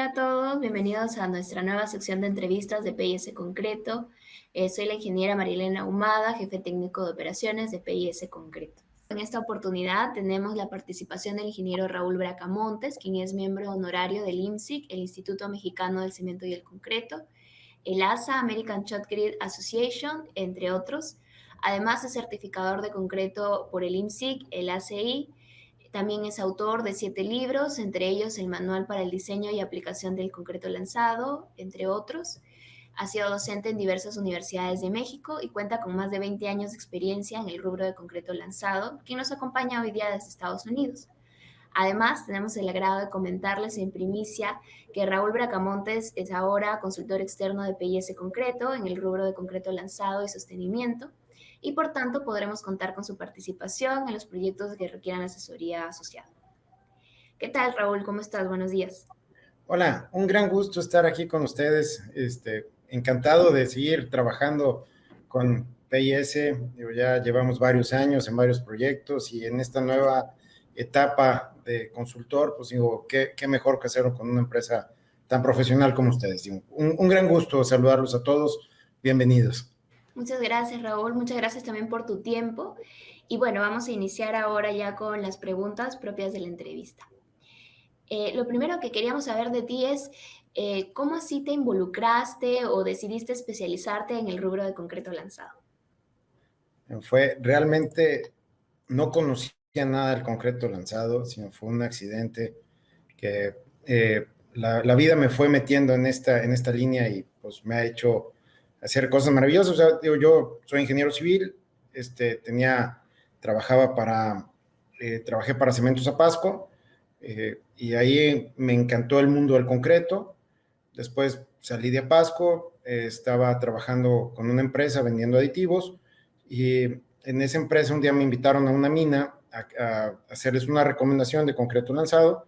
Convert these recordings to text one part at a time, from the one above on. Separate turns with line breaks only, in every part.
Hola a todos, bienvenidos a nuestra nueva sección de entrevistas de PIS Concreto. Soy la ingeniera Marilena Ahumada, jefe técnico de operaciones de PIS Concreto. En esta oportunidad tenemos la participación del ingeniero Raúl Bracamontes, quien es miembro honorario del IMSIC, el Instituto Mexicano del Cemento y el Concreto, el ASA, American Shotcrete Association, entre otros. Además es certificador de concreto por el IMSIC, el ACI. También es autor de 7 libros, entre ellos el Manual para el Diseño y Aplicación del Concreto Lanzado, entre otros. Ha sido docente en diversas universidades de México y cuenta con más de 20 años de experiencia en el rubro de concreto lanzado, quien nos acompaña hoy día desde Estados Unidos. Además, tenemos el agrado de comentarles en primicia que Raúl Bracamontes es ahora consultor externo de PIS Concreto en el rubro de concreto lanzado y sostenimiento, y por tanto podremos contar con su participación en los proyectos que requieran asesoría asociada. ¿Qué tal, Raúl? ¿Cómo estás? Buenos días.
Hola, un gran gusto estar aquí con ustedes. Encantado de seguir trabajando con PIS. Ya llevamos varios años en varios proyectos y en esta nueva etapa de consultor, pues digo, qué mejor que hacerlo con una empresa tan profesional como ustedes. Digo, un gran gusto saludarlos a todos. Bienvenidos.
Muchas gracias, Raúl. Muchas gracias también por tu tiempo. Y bueno, vamos a iniciar ahora ya con las preguntas propias de la entrevista. Lo primero que queríamos saber de ti es cómo así te involucraste o decidiste especializarte en el rubro de concreto lanzado.
Fue realmente, no conocía nada del concreto lanzado, sino fue un accidente que la vida me fue metiendo en esta línea y pues me ha hecho hacer cosas maravillosas. O sea, digo, yo soy ingeniero civil, trabajé para Cementos Zapasco, y ahí me encantó el mundo del concreto. Después salí de Apasco, estaba trabajando con una empresa vendiendo aditivos y en esa empresa un día me invitaron a una mina a hacerles una recomendación de concreto lanzado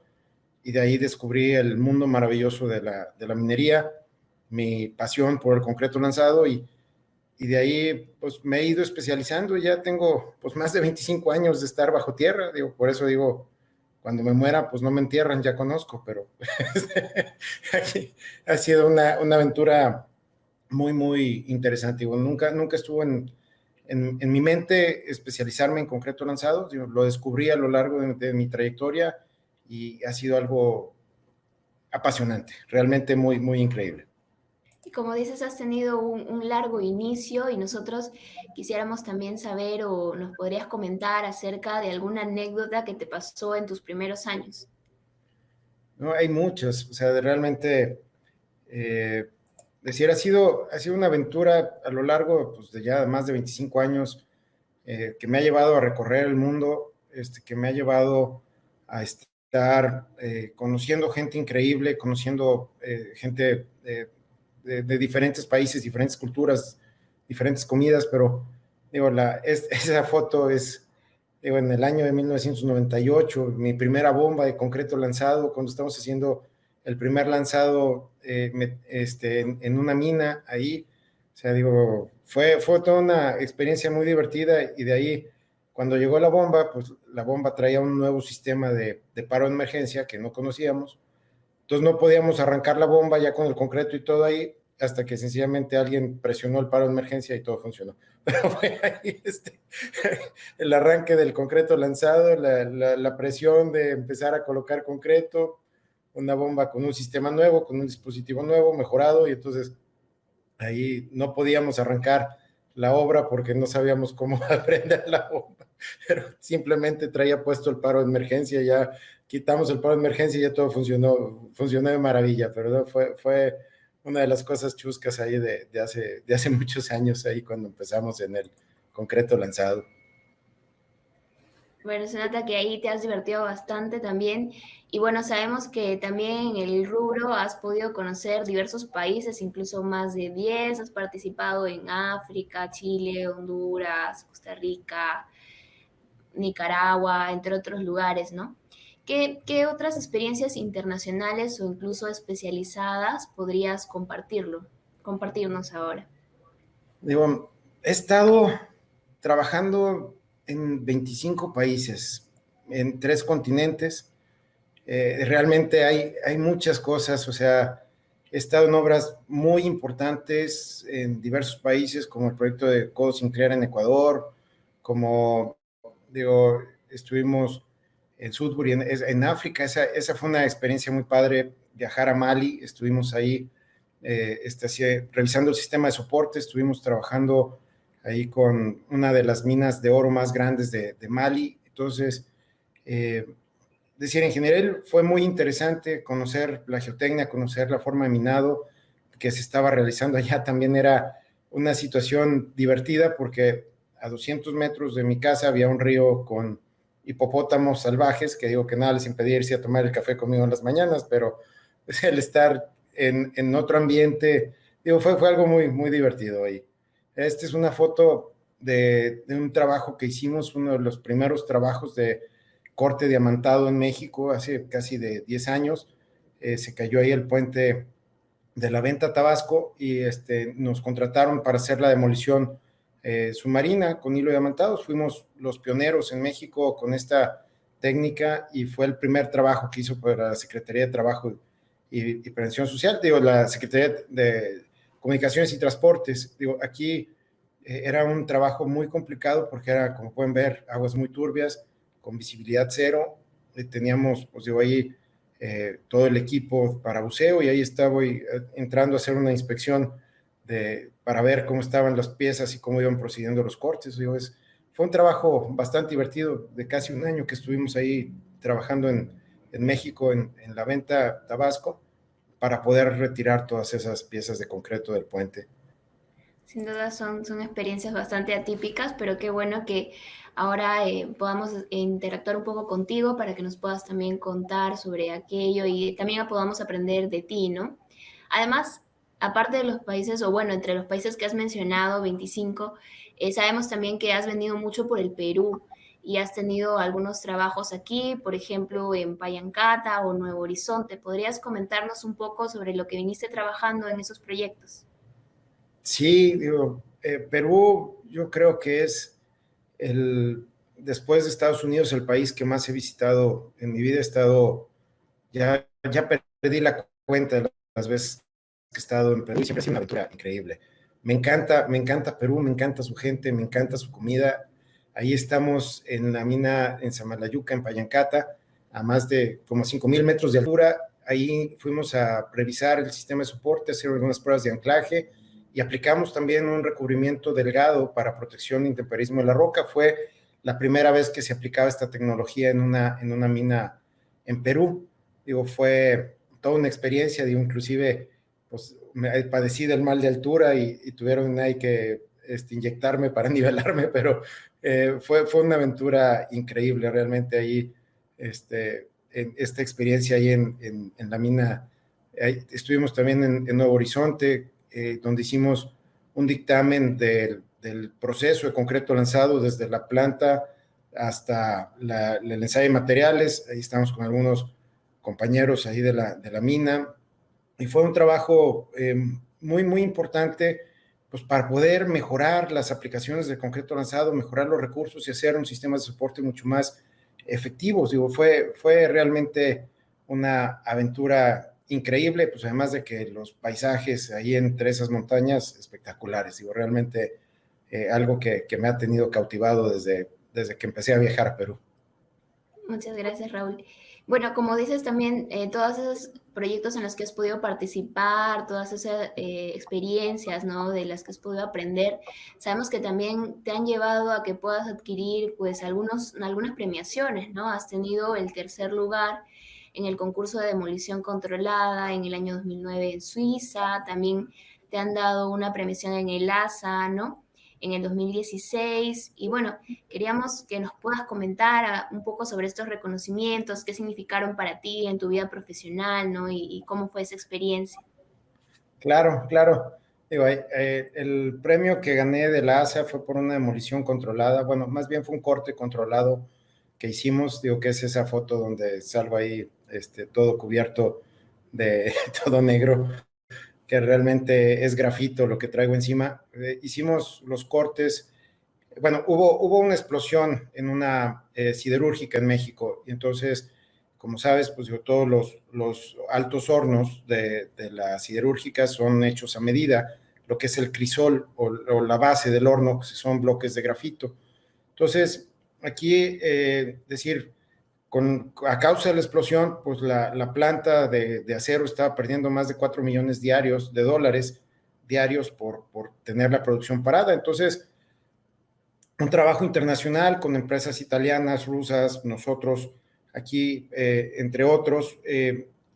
y de ahí descubrí el mundo maravilloso de la minería, mi pasión por el concreto lanzado y de ahí pues me he ido especializando. Ya tengo pues más de 25 años de estar bajo tierra, digo, por eso digo, cuando me muera pues no me entierran, ya conozco, pero aquí ha sido una aventura muy interesante. Digo, nunca estuvo en mi mente especializarme en concreto lanzado. Digo, lo descubrí a lo largo de mi trayectoria y ha sido algo apasionante, realmente muy increíble.
Y como dices, has tenido un largo inicio y nosotros quisiéramos también saber o nos podrías comentar acerca de alguna anécdota que te pasó en tus primeros años.
No, hay muchas, o sea, realmente, decir, ha sido una aventura a lo largo pues, de ya más de 25 años, que me ha llevado a recorrer el mundo, que me ha llevado a estar conociendo gente increíble, conociendo gente de diferentes países, diferentes culturas, diferentes comidas, pero digo, esa foto es, digo, en el año de 1998, mi primera bomba de concreto lanzado, cuando estamos haciendo el primer lanzado en una mina ahí. O sea, digo, fue toda una experiencia muy divertida y de ahí, cuando llegó la bomba, pues la bomba traía un nuevo sistema de paro de emergencia que no conocíamos. Entonces no podíamos arrancar la bomba ya con el concreto y todo ahí, hasta que sencillamente alguien presionó el paro de emergencia y todo funcionó. Pero fue ahí el arranque del concreto lanzado, la presión de empezar a colocar concreto, una bomba con un sistema nuevo, con un dispositivo nuevo, mejorado, y entonces ahí no podíamos arrancar la obra porque no sabíamos cómo aprender la bomba, pero simplemente traía puesto el paro de emergencia, ya quitamos el paro de emergencia y ya todo funcionó de maravilla, pero no, fue una de las cosas chuscas ahí de hace muchos años, ahí cuando empezamos en el concreto lanzado.
Bueno, se nota que ahí te has divertido bastante también. Y bueno, sabemos que también en el rubro has podido conocer diversos países, incluso más de 10. Has participado en África, Chile, Honduras, Costa Rica, Nicaragua, entre otros lugares, ¿no? ¿Qué otras experiencias internacionales o incluso especializadas podrías compartirnos ahora?
Digo, he estado trabajando en 25 países, en 3 continentes. Realmente hay muchas cosas, o sea, he estado en obras muy importantes en diversos países, como el proyecto de Codo Sinclair en Ecuador, como, digo, estuvimos en Sudbury, en África. Esa fue una experiencia muy padre, viajar a Mali, estuvimos ahí revisando el sistema de soporte, estuvimos trabajando ahí con una de las minas de oro más grandes de Mali. Entonces, decir, en general fue muy interesante conocer la geotecnia, conocer la forma de minado que se estaba realizando allá. También era una situación divertida porque a 200 metros de mi casa había un río con hipopótamos salvajes, que digo que nada les impedía irse a tomar el café conmigo en las mañanas, pero el estar en otro ambiente, digo, fue algo muy, muy divertido ahí. Esta es una foto de un trabajo que hicimos, uno de los primeros trabajos de corte diamantado en México hace casi de 10 años. Se cayó ahí el puente de la Venta Tabasco y nos contrataron para hacer la demolición submarina con hilo diamantado. Fuimos los pioneros en México con esta técnica y fue el primer trabajo que hizo para la Secretaría de Trabajo y Prevención Social, digo, la Secretaría de Comunicaciones y Transportes. Digo, aquí era un trabajo muy complicado porque era, como pueden ver, aguas muy turbias, con visibilidad cero. Teníamos, pues digo, ahí todo el equipo para buceo y ahí estaba entrando a hacer una inspección para ver cómo estaban las piezas y cómo iban procediendo los cortes. Digo, fue un trabajo bastante divertido de casi un año que estuvimos ahí trabajando en México, en la Venta Tabasco, para poder retirar todas esas piezas de concreto del puente.
Sin duda son experiencias bastante atípicas, pero qué bueno que ahora podamos interactuar un poco contigo para que nos puedas también contar sobre aquello y también podamos aprender de ti, ¿no? Además, aparte de los países, o bueno, entre los países que has mencionado, 25, sabemos también que has venido mucho por el Perú y has tenido algunos trabajos aquí, por ejemplo, en Pallancata o Nuevo Horizonte. ¿Podrías comentarnos un poco sobre lo que viniste trabajando en esos proyectos?
Sí, digo, Perú yo creo que es después de Estados Unidos, el país que más he visitado en mi vida. He estado, ya perdí la cuenta de las veces que he estado en Perú y siempre ha sido una aventura increíble. Me encanta Perú, me encanta su gente, me encanta su comida. Ahí estamos en la mina en Samalayuca, en Pallancata, a más de como 5,000 metros de altura. Ahí fuimos a revisar el sistema de soporte, hacer algunas pruebas de anclaje y aplicamos también un recubrimiento delgado para protección de intemperismo de la roca. Fue la primera vez que se aplicaba esta tecnología en una mina en Perú. Digo, fue toda una experiencia, digo, inclusive pues padecí del mal de altura y tuvieron ahí que inyectarme para nivelarme, pero fue una aventura increíble realmente ahí, en esta experiencia ahí en la mina. Estuvimos también en Nuevo Horizonte, donde hicimos un dictamen del proceso de concreto lanzado desde la planta hasta el ensayo de materiales. Ahí estamos con algunos compañeros ahí de la mina, y fue un trabajo muy, muy importante, pues para poder mejorar las aplicaciones de concreto lanzado, mejorar los recursos y hacer un sistema de soporte mucho más efectivos. Digo, fue realmente una aventura increíble, pues además de que los paisajes ahí entre esas montañas espectaculares. Digo, realmente algo que me ha tenido cautivado desde que empecé a viajar a Perú.
Muchas gracias, Raúl. Bueno, como dices también, todos esos proyectos en los que has podido participar, todas esas experiencias, ¿no? De las que has podido aprender, sabemos que también te han llevado a que puedas adquirir, pues, algunas premiaciones, ¿no? Has tenido el tercer lugar en el concurso de demolición controlada en el año 2009 en Suiza, también te han dado una premiación en el ASA, ¿no? En el 2016, y bueno, queríamos que nos puedas comentar un poco sobre estos reconocimientos, qué significaron para ti en tu vida profesional, ¿no? Y cómo fue esa experiencia.
Claro, claro. Digo, el premio que gané de la ASA fue por una demolición controlada. Bueno, más bien fue un corte controlado que hicimos. Digo que es esa foto donde salgo ahí todo cubierto de todo negro, que realmente es grafito lo que traigo encima. Hicimos los cortes. Bueno, hubo una explosión en una siderúrgica en México, y entonces como sabes, pues digo, todos los altos hornos de las siderúrgicas son hechos a medida. Lo que es el crisol o la base del horno son bloques de grafito. Entonces, aquí, decir, a causa de la explosión, pues la planta de acero estaba perdiendo más de 4 millones diarios de dólares diarios por tener la producción parada. Entonces, un trabajo internacional con empresas italianas, rusas, nosotros aquí, entre otros,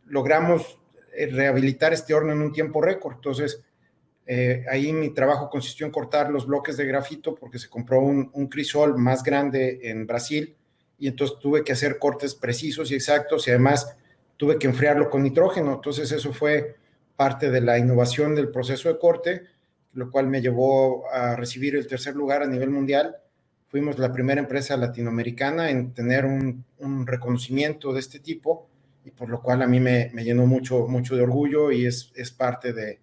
logramos rehabilitar este horno en un tiempo récord. Entonces, ahí mi trabajo consistió en cortar los bloques de grafito porque se compró un crisol más grande en Brasil y entonces tuve que hacer cortes precisos y exactos y además tuve que enfriarlo con nitrógeno. Entonces eso fue parte de la innovación del proceso de corte, lo cual me llevó a recibir el tercer lugar a nivel mundial. Fuimos la primera empresa latinoamericana en tener un reconocimiento de este tipo y por lo cual a mí me llenó mucho, mucho de orgullo y es parte de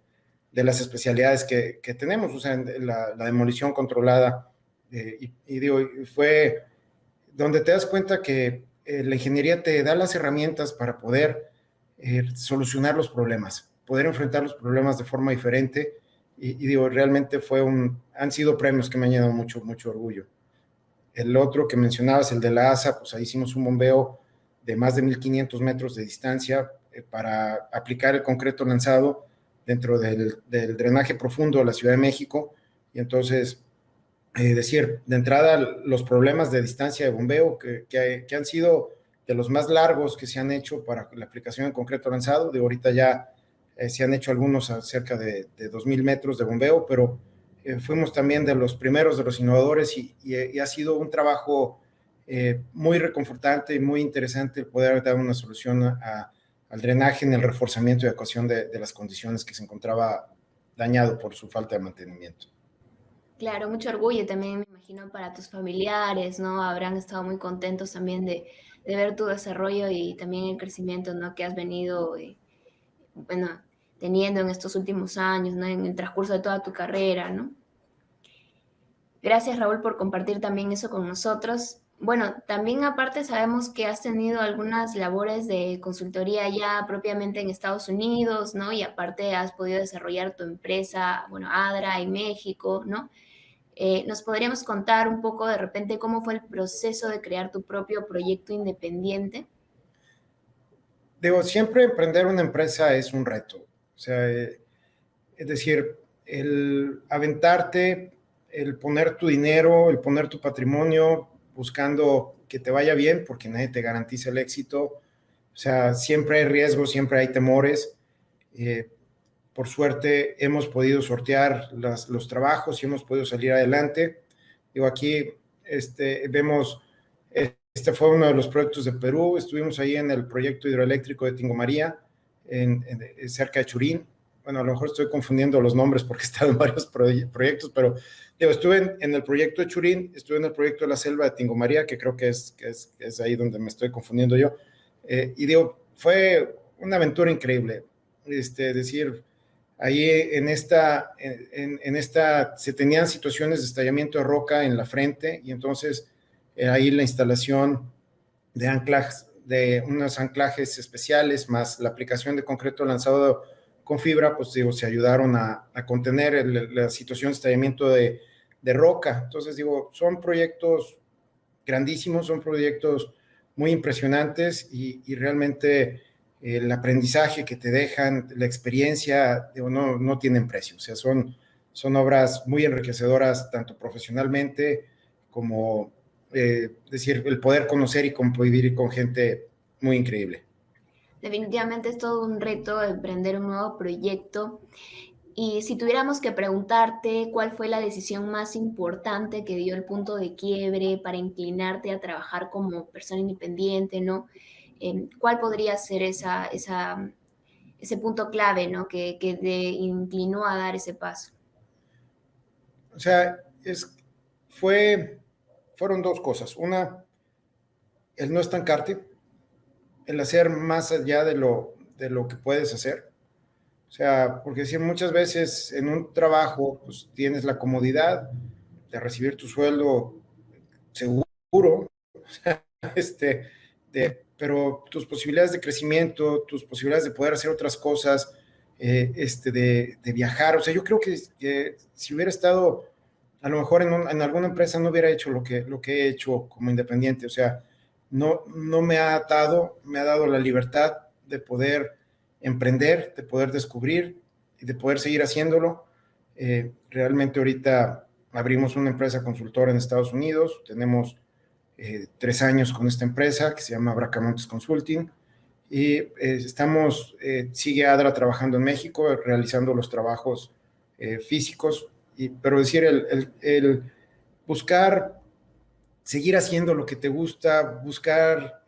las especialidades que tenemos, o sea, la demolición controlada. Y digo, fue donde te das cuenta que la ingeniería te da las herramientas para poder solucionar los problemas, poder enfrentar los problemas de forma diferente. Y digo, realmente han sido premios que me han llenado mucho, mucho orgullo. El otro que mencionabas, el de la ASA, pues ahí hicimos un bombeo de más de 1,500 metros de distancia para aplicar el concreto lanzado dentro del drenaje profundo de la Ciudad de México. Y entonces, decir, de entrada, los problemas de distancia de bombeo que han sido de los más largos que se han hecho para la aplicación de concreto lanzado. De ahorita ya se han hecho algunos a cerca de 2,000 metros de bombeo, pero fuimos también de los primeros, de los innovadores y ha sido un trabajo muy reconfortante y muy interesante el poder dar una solución al drenaje en el reforzamiento y adecuación de las condiciones que se encontraba dañado por su falta de mantenimiento.
Claro, mucho orgullo también, me imagino, para tus familiares, ¿no? Habrán estado muy contentos también de ver tu desarrollo y también el crecimiento, ¿no? Que has venido, bueno, teniendo en estos últimos años, ¿no? En el transcurso de toda tu carrera, ¿no? Gracias, Raúl, por compartir también eso con nosotros. Bueno, también aparte sabemos que has tenido algunas labores de consultoría ya propiamente en Estados Unidos, ¿no? Y aparte has podido desarrollar tu empresa, bueno, ADRA en México, ¿no? ¿Nos podríamos contar un poco de repente cómo fue el proceso de crear tu propio proyecto independiente?
Digo, siempre emprender una empresa es un reto. O sea, es decir, el aventarte, el poner tu dinero, el poner tu patrimonio, buscando que te vaya bien, porque nadie te garantiza el éxito. O sea, siempre hay riesgos, siempre hay temores. Eh, por suerte hemos podido sortear los trabajos y hemos podido salir adelante. Digo, aquí vemos, este fue uno de los proyectos de Perú, estuvimos ahí en el proyecto hidroeléctrico de Tingo María, cerca de Churín. Bueno, a lo mejor estoy confundiendo los nombres porque he estado en varios proyectos, pero digo, estuve en el proyecto de Churín, estuve en el proyecto de la selva de Tingo María, que creo que es ahí donde me estoy confundiendo yo. Y digo, fue una aventura increíble. Decir, ahí en esta se tenían situaciones de estallamiento de roca en la frente y entonces ahí la instalación de anclajes, de unos anclajes especiales más la aplicación de concreto lanzado con fibra, pues digo, se ayudaron a contener la situación de estallamiento de roca. Entonces digo, son proyectos grandísimos, son proyectos muy impresionantes y realmente el aprendizaje que te dejan, la experiencia, digo, no tienen precio. O sea, son obras muy enriquecedoras, tanto profesionalmente como, decir, el poder conocer y convivir con gente muy increíble.
Definitivamente es todo un reto emprender un nuevo proyecto. Y si tuviéramos que preguntarte cuál fue la decisión más importante que dio el punto de quiebre para inclinarte a trabajar como persona independiente, ¿no? ¿Cuál podría ser ese punto clave, ¿no? Que te inclinó a dar ese paso.
O sea, fueron dos cosas. Una, el no estancarte, el hacer más allá de lo que puedes hacer. O sea, porque si muchas veces en un trabajo pues, tienes la comodidad de recibir tu sueldo seguro, este, pero tus posibilidades de crecimiento, tus posibilidades de poder hacer otras cosas, de viajar, o sea, yo creo que si hubiera estado a lo mejor en alguna empresa no hubiera hecho lo que he hecho como independiente, o sea, no me ha atado, me ha dado la libertad de poder emprender, de poder descubrir y de poder seguir haciéndolo. Realmente ahorita abrimos una empresa consultora en Estados Unidos, tenemos 3 años con esta empresa que se llama Bracamontes Consulting y sigue Adra trabajando en México, realizando los trabajos físicos, pero decir, el buscar seguir haciendo lo que te gusta, buscar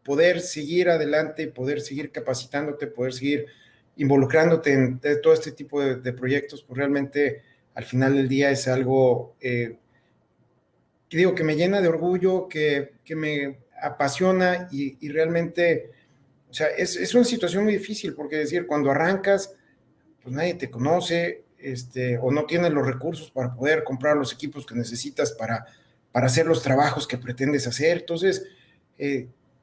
poder seguir adelante, poder seguir capacitándote, poder seguir involucrándote en todo este tipo de proyectos, pues realmente al final del día es algo que digo que me llena de orgullo, que me apasiona y realmente, o sea, es una situación muy difícil porque decir, cuando arrancas, pues nadie te conoce, o no tienes los recursos para poder comprar los equipos que necesitas para hacer los trabajos que pretendes hacer. Entonces,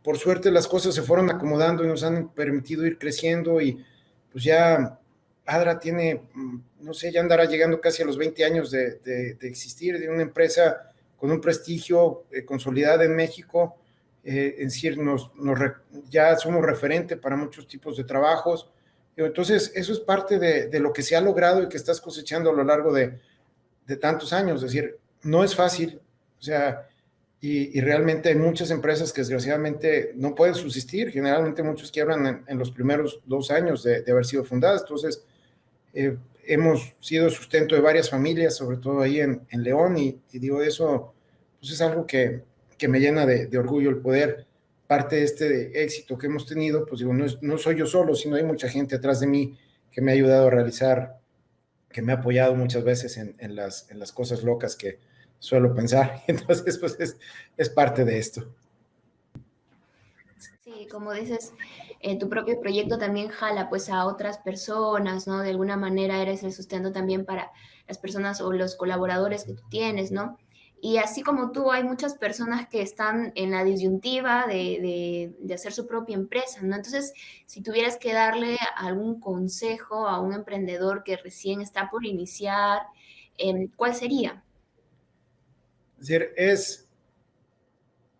por suerte las cosas se fueron acomodando y nos han permitido ir creciendo y pues ya Adra tiene, no sé, ya andará llegando casi a los 20 años de existir, de una empresa con un prestigio consolidada en México, en decir, ya somos referente para muchos tipos de trabajos. Entonces, eso es parte de lo que se ha logrado y que estás cosechando a lo largo de tantos años. Es decir, no es fácil, o sea, y realmente hay muchas empresas que desgraciadamente no pueden subsistir. Generalmente muchos quiebran en los primeros 2 años de haber sido fundadas. Entonces, hemos sido sustento de varias familias, sobre todo ahí en León, y digo, eso pues es algo que me llena de orgullo el poder, parte de este éxito que hemos tenido, pues digo, no soy yo solo, sino hay mucha gente atrás de mí que me ha ayudado a realizar, que me ha apoyado muchas veces en las cosas locas que suelo pensar. Entonces, pues es parte de esto.
Sí, como dices, tu propio proyecto también jala pues a otras personas, ¿no? De alguna manera eres el sustento también para las personas o los colaboradores que tú tienes, ¿no? Y así como tú, hay muchas personas que están en la disyuntiva de hacer su propia empresa, ¿no? Entonces, si tuvieras que darle algún consejo a un emprendedor que recién está por iniciar, ¿cuál sería?
Es decir,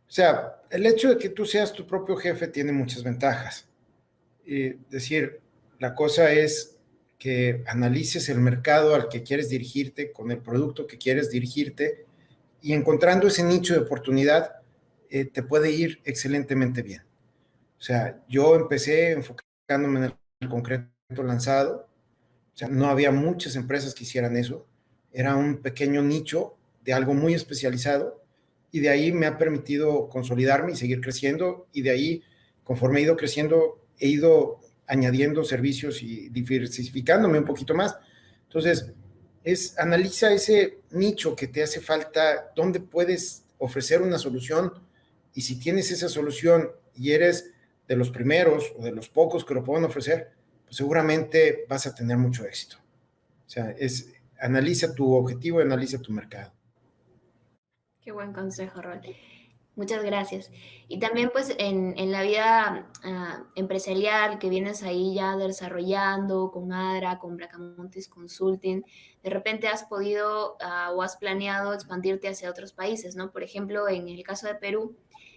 o sea, el hecho de que tú seas tu propio jefe tiene muchas ventajas. Decir, la cosa es que analices el mercado al que quieres dirigirte, con el producto que quieres dirigirte, y encontrando ese nicho de oportunidad, te puede ir excelentemente bien. O sea, yo empecé enfocándome en el concreto lanzado, o sea, no había muchas empresas que hicieran eso, era un pequeño nicho de algo muy especializado, y de ahí me ha permitido consolidarme y seguir creciendo, y de ahí, conforme he ido creciendo, he ido añadiendo servicios y diversificándome un poquito más. Entonces, analiza ese nicho que te hace falta, dónde puedes ofrecer una solución, y si tienes esa solución y eres de los primeros o de los pocos que lo pueden ofrecer, pues seguramente vas a tener mucho éxito. O sea, analiza tu objetivo y analiza tu mercado.
Qué buen consejo, Rol. Muchas gracias. Y también pues en la vida empresarial que vienes ahí ya desarrollando con ADRA, con Bracamontes Consulting, de repente has podido o has planeado expandirte hacia otros países, ¿no? Por ejemplo, en el caso de Perú,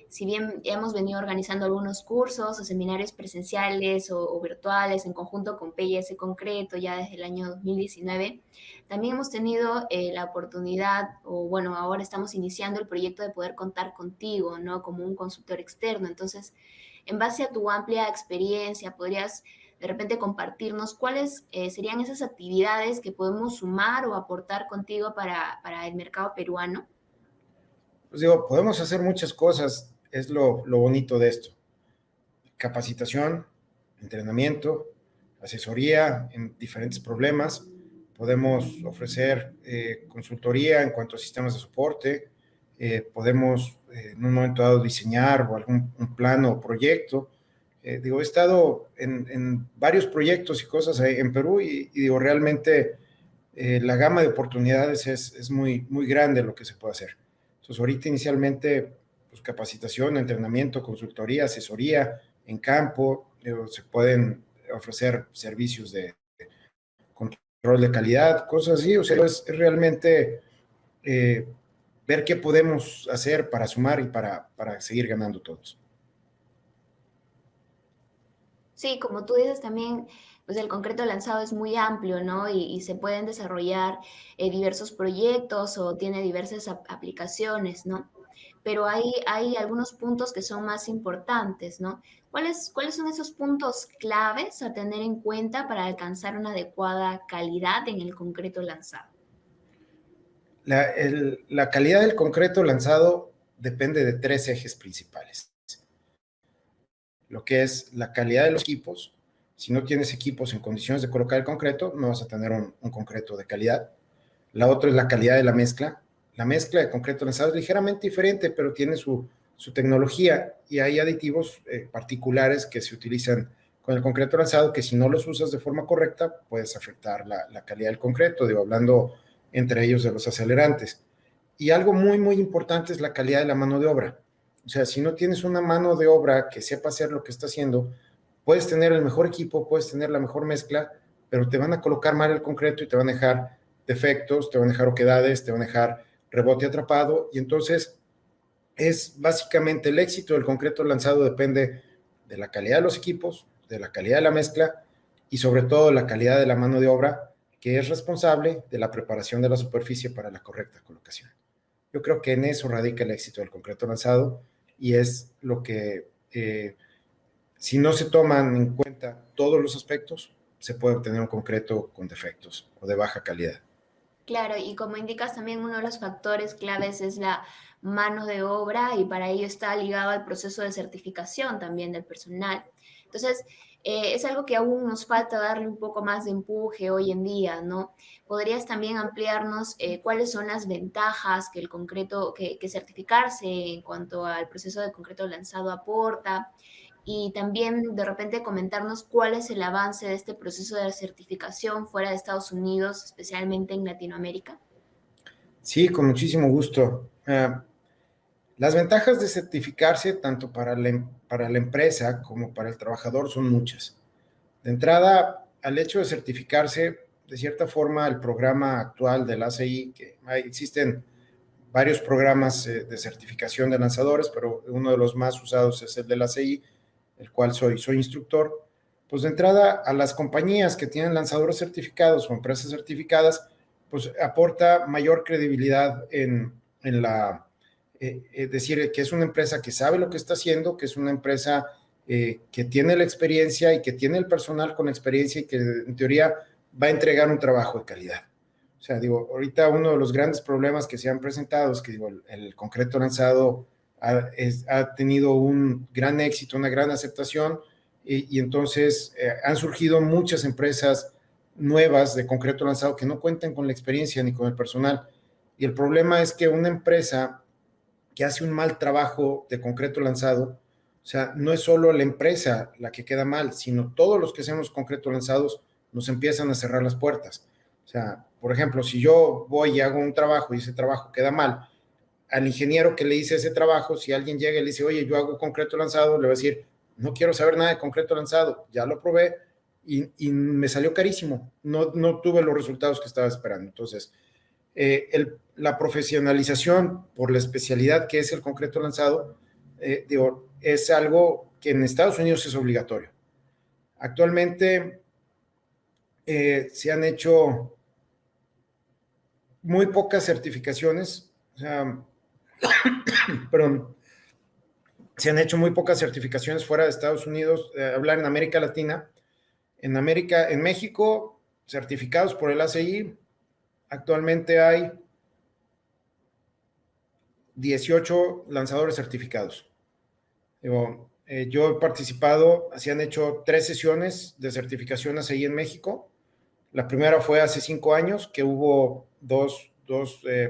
si bien hemos venido organizando algunos cursos o seminarios presenciales o virtuales en conjunto con PIS Concreto ya desde el año 2019, también hemos tenido la oportunidad, o bueno, ahora estamos iniciando el proyecto de poder contar contigo, ¿no? Como un consultor externo. Entonces, en base a tu amplia experiencia, podrías de repente compartirnos cuáles serían esas actividades que podemos sumar o aportar contigo para el mercado peruano.
Pues digo, podemos hacer muchas cosas, es lo bonito de esto. Capacitación, entrenamiento, asesoría en diferentes problemas. Podemos ofrecer consultoría en cuanto a sistemas de soporte. Podemos en un momento dado diseñar o algún un plan o proyecto. Digo, he estado en varios proyectos y cosas en Perú y digo, realmente la gama de oportunidades es muy, muy grande lo que se puede hacer. Entonces, ahorita inicialmente pues, capacitación, entrenamiento, consultoría, asesoría en campo, se pueden ofrecer servicios de control de calidad, cosas así. O sea, es realmente ver qué podemos hacer para sumar y para seguir ganando todos.
Sí, como tú dices también, pues el concreto lanzado es muy amplio, ¿no? Y se pueden desarrollar diversos proyectos o tiene diversas aplicaciones, ¿no? Pero hay algunos puntos que son más importantes, ¿no? ¿Cuáles son esos puntos claves a tener en cuenta para alcanzar una adecuada calidad en el concreto lanzado?
La calidad del concreto lanzado depende de tres ejes principales. Lo que es la calidad de los equipos. Si no tienes equipos en condiciones de colocar el concreto, no vas a tener un concreto de calidad. La otra es la calidad de la mezcla. La mezcla de concreto lanzado es ligeramente diferente, pero tiene su tecnología y hay aditivos particulares que se utilizan con el concreto lanzado que si no los usas de forma correcta puedes afectar la calidad del concreto, digo, hablando entre ellos de los acelerantes. Y algo muy, muy importante es la calidad de la mano de obra. O sea, si no tienes una mano de obra que sepa hacer lo que está haciendo, puedes tener el mejor equipo, puedes tener la mejor mezcla, pero te van a colocar mal el concreto y te van a dejar defectos, te van a dejar oquedades, te van a dejar rebote atrapado. Y entonces es básicamente el éxito del concreto lanzado depende de la calidad de los equipos, de la calidad de la mezcla y sobre todo la calidad de la mano de obra que es responsable de la preparación de la superficie para la correcta colocación. Yo creo que en eso radica el éxito del concreto lanzado y es lo que, si no se toman en cuenta todos los aspectos, se puede obtener un concreto con defectos o de baja calidad.
Claro, y como indicas también uno de los factores claves es la mano de obra y para ello está ligado al proceso de certificación también del personal. Entonces, es algo que aún nos falta darle un poco más de empuje hoy en día, ¿no? ¿Podrías también ampliarnos cuáles son las ventajas que el concreto, que certificarse en cuanto al proceso de concreto lanzado aporta? Y también de repente comentarnos cuál es el avance de este proceso de certificación fuera de Estados Unidos, especialmente en Latinoamérica.
Sí, con muchísimo gusto. Las ventajas de certificarse tanto para la empresa como para el trabajador son muchas. De entrada, al hecho de certificarse, de cierta forma, el programa actual del ACI, existen varios programas de certificación de lanzadores, pero uno de los más usados es el del ACI, el cual soy instructor. Pues de entrada, a las compañías que tienen lanzadores certificados o empresas certificadas, pues aporta mayor credibilidad en decir que es una empresa que sabe lo que está haciendo, que es una empresa que tiene la experiencia y que tiene el personal con experiencia y que en teoría va a entregar un trabajo de calidad. O sea, digo, ahorita uno de los grandes problemas que se han presentado es que digo, el concreto lanzado ha tenido un gran éxito, una gran aceptación y entonces han surgido muchas empresas nuevas de concreto lanzado que no cuentan con la experiencia ni con el personal. Y el problema es que una empresa que hace un mal trabajo de concreto lanzado, o sea, no es solo la empresa la que queda mal, sino todos los que hacemos concreto lanzados nos empiezan a cerrar las puertas. O sea, por ejemplo, si yo voy y hago un trabajo y ese trabajo queda mal, al ingeniero que le hice ese trabajo, si alguien llega y le dice, oye, yo hago concreto lanzado, le va a decir, no quiero saber nada de concreto lanzado, ya lo probé y me salió carísimo, no tuve los resultados que estaba esperando. Entonces, la profesionalización por la especialidad que es el concreto lanzado, digo, es algo que en Estados Unidos es obligatorio. Actualmente se han hecho muy pocas certificaciones, o sea, perdón, se han hecho muy pocas certificaciones fuera de Estados Unidos, hablar en América Latina. En México, certificados por el ACI, actualmente hay 18 lanzadores certificados. Digo, yo he participado, se han hecho 3 sesiones de certificación ACI en México. La primera fue hace 5 años, que hubo dos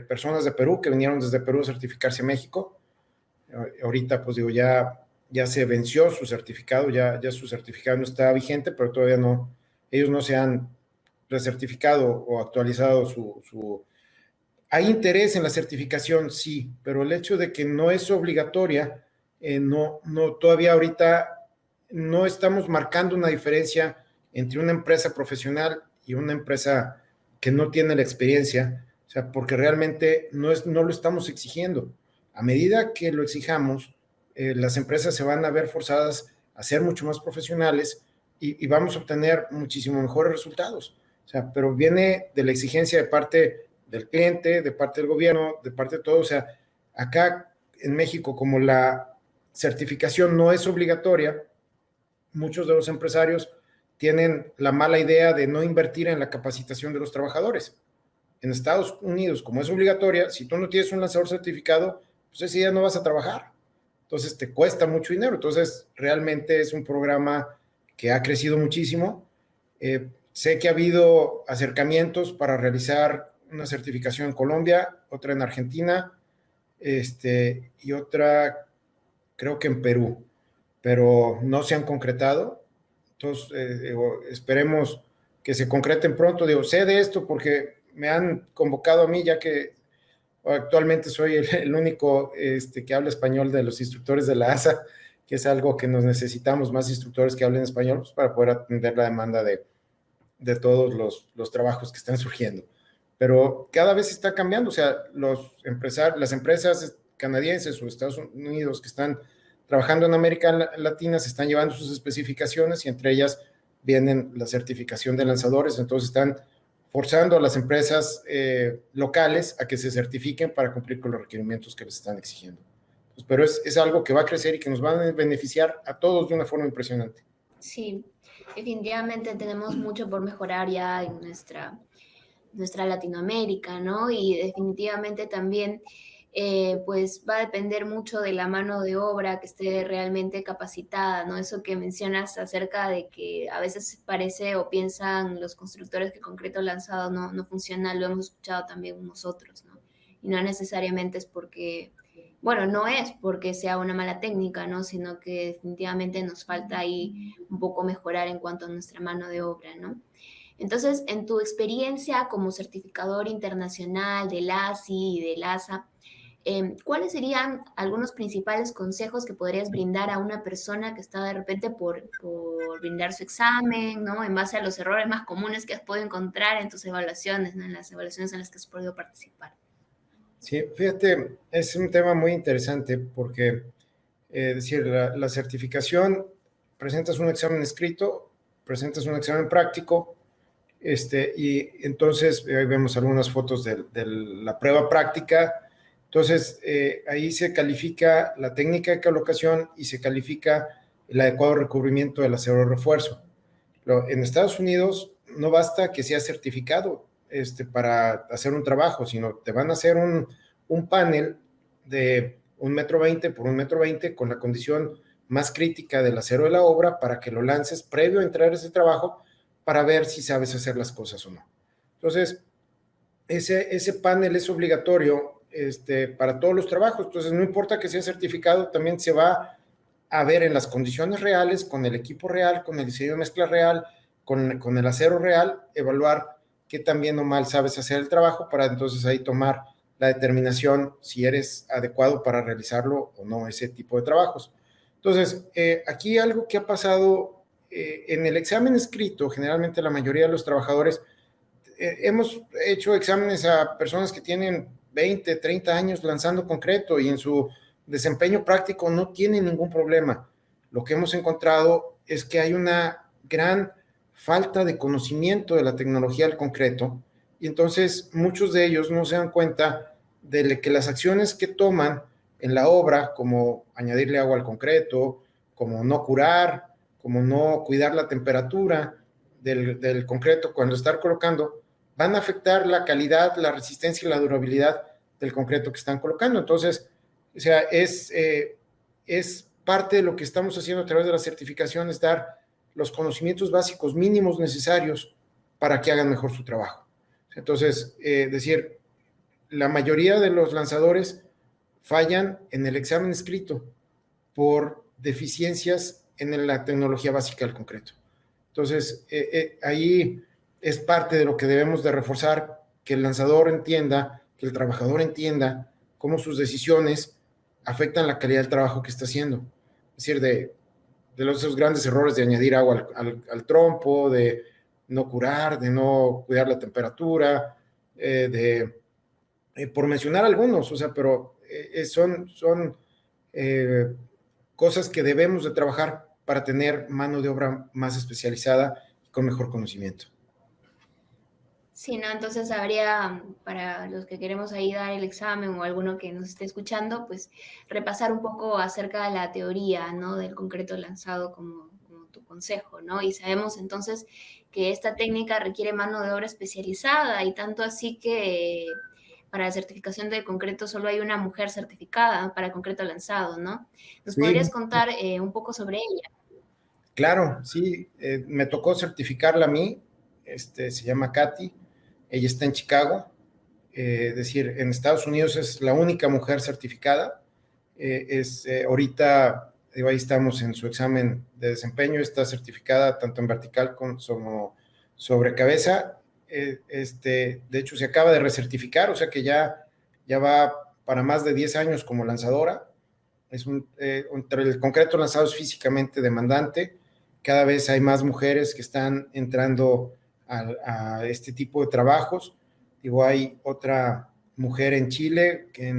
personas de Perú que vinieron desde Perú a certificarse en México. Ahorita, pues digo, ya se venció su certificado, ya su certificado no está vigente, pero todavía ellos no se han recertificado o actualizado ¿Hay interés en la certificación? Sí, pero el hecho de que no es obligatoria, todavía ahorita no estamos marcando una diferencia entre una empresa profesional y una empresa que no tiene la experiencia, o sea, porque realmente no lo estamos exigiendo. A medida que lo exijamos, las empresas se van a ver forzadas a ser mucho más profesionales y vamos a obtener muchísimo mejores resultados. O sea, pero viene de la exigencia de parte del cliente, de parte del gobierno, de parte de todo. O sea, acá en México, como la certificación no es obligatoria, muchos de los empresarios tienen la mala idea de no invertir en la capacitación de los trabajadores. En Estados Unidos, como es obligatoria, si tú no tienes un lanzador certificado, pues ese día no vas a trabajar. Entonces te cuesta mucho dinero. Entonces realmente es un programa que ha crecido muchísimo. Sé que ha habido acercamientos para realizar una certificación en Colombia, otra en Argentina, y otra creo que en Perú, pero no se han concretado. Entonces, esperemos que se concreten pronto. Digo, sé de esto porque me han convocado a mí, ya que actualmente soy el único que habla español de los instructores de la ASA, que es algo que nos necesitamos más instructores que hablen español, pues, para poder atender la demanda de todos los trabajos que están surgiendo. Pero cada vez está cambiando, o sea, las empresas canadienses o Estados Unidos que están trabajando en América Latina se están llevando sus especificaciones y entre ellas vienen la certificación de lanzadores, entonces están forzando a las empresas locales a que se certifiquen para cumplir con los requerimientos que les están exigiendo. Pues, pero es algo que va a crecer y que nos va a beneficiar a todos de una forma impresionante.
Sí, definitivamente tenemos mucho por mejorar ya en nuestra Latinoamérica, ¿no? Y definitivamente también, pues va a depender mucho de la mano de obra que esté realmente capacitada, ¿no? Eso que mencionas acerca de que a veces parece o piensan los constructores que el concreto lanzado no funciona, lo hemos escuchado también nosotros, ¿no? Y no necesariamente es porque, bueno, no es porque sea una mala técnica, ¿no? Sino que definitivamente nos falta ahí un poco mejorar en cuanto a nuestra mano de obra, ¿no? Entonces, en tu experiencia como certificador internacional del ASI y del ASA, ¿cuáles serían algunos principales consejos que podrías brindar a una persona que está de repente por brindar su examen, ¿no? En base a los errores más comunes que has podido encontrar en tus evaluaciones, ¿no? En las evaluaciones en las que has podido participar.
Sí, fíjate, es un tema muy interesante porque, es decir, la certificación, presentas un examen escrito, presentas un examen práctico, y entonces ahí vemos algunas fotos de la prueba práctica. Entonces, ahí se califica la técnica de colocación y se califica el adecuado recubrimiento del acero de refuerzo. En Estados Unidos no basta que sea certificado para hacer un trabajo, sino te van a hacer un panel de 1,20 m por 1,20 m con la condición más crítica del acero de la obra para que lo lances previo a entrar a ese trabajo para ver si sabes hacer las cosas o no. Entonces, ese panel es obligatorio para todos los trabajos. Entonces, no importa que sea certificado, también se va a ver en las condiciones reales, con el equipo real, con el diseño de mezcla real, con el acero real, evaluar qué tan bien o mal sabes hacer el trabajo para entonces ahí tomar la determinación si eres adecuado para realizarlo o no, ese tipo de trabajos. Entonces, aquí algo que ha pasado en el examen escrito, generalmente la mayoría de los trabajadores hemos hecho exámenes a personas que tienen 20, 30 años lanzando concreto y en su desempeño práctico no tienen ningún problema. Lo que hemos encontrado es que hay una gran falta de conocimiento de la tecnología del concreto y entonces muchos de ellos no se dan cuenta de que las acciones que toman en la obra, como añadirle agua al concreto, como no curar, como no cuidar la temperatura del concreto cuando estar colocando, van a afectar la calidad, la resistencia y la durabilidad del concreto que están colocando. Entonces, o sea, es parte de lo que estamos haciendo a través de la certificación, es dar los conocimientos básicos mínimos necesarios para que hagan mejor su trabajo. Entonces, decir, la mayoría de los lanzadores fallan en el examen escrito por deficiencias en la tecnología básica del concreto. Entonces, ahí es parte de lo que debemos de reforzar, que el lanzador entienda que el trabajador entienda cómo sus decisiones afectan la calidad del trabajo que está haciendo. Es decir, de esos grandes errores de añadir agua al trompo, de no curar, de no cuidar la temperatura, por mencionar algunos, o sea, pero son eh, cosas que debemos de trabajar para tener mano de obra más especializada y con mejor conocimiento.
Sí, ¿no? Entonces habría, para los que queremos ahí dar el examen o alguno que nos esté escuchando, pues repasar un poco acerca de la teoría, ¿no? Del concreto lanzado como tu consejo, ¿no? Y sabemos entonces que esta técnica requiere mano de obra especializada y tanto así que para la certificación de concreto solo hay una mujer certificada para concreto lanzado, ¿no? ¿Nos
Sí,
podrías contar un poco sobre ella?
claro, sí, me tocó certificarla a mí, se llama Katy, ella está en Chicago, es decir, en Estados Unidos es la única mujer certificada, ahorita, digo, ahí estamos en su examen de desempeño, está certificada tanto en vertical como sobre cabeza, de hecho se acaba de recertificar, o sea que ya va para más de 10 años como lanzadora, el concreto lanzado es físicamente demandante, cada vez hay más mujeres que están entrando a este tipo de trabajos. Digo, hay otra mujer en Chile, que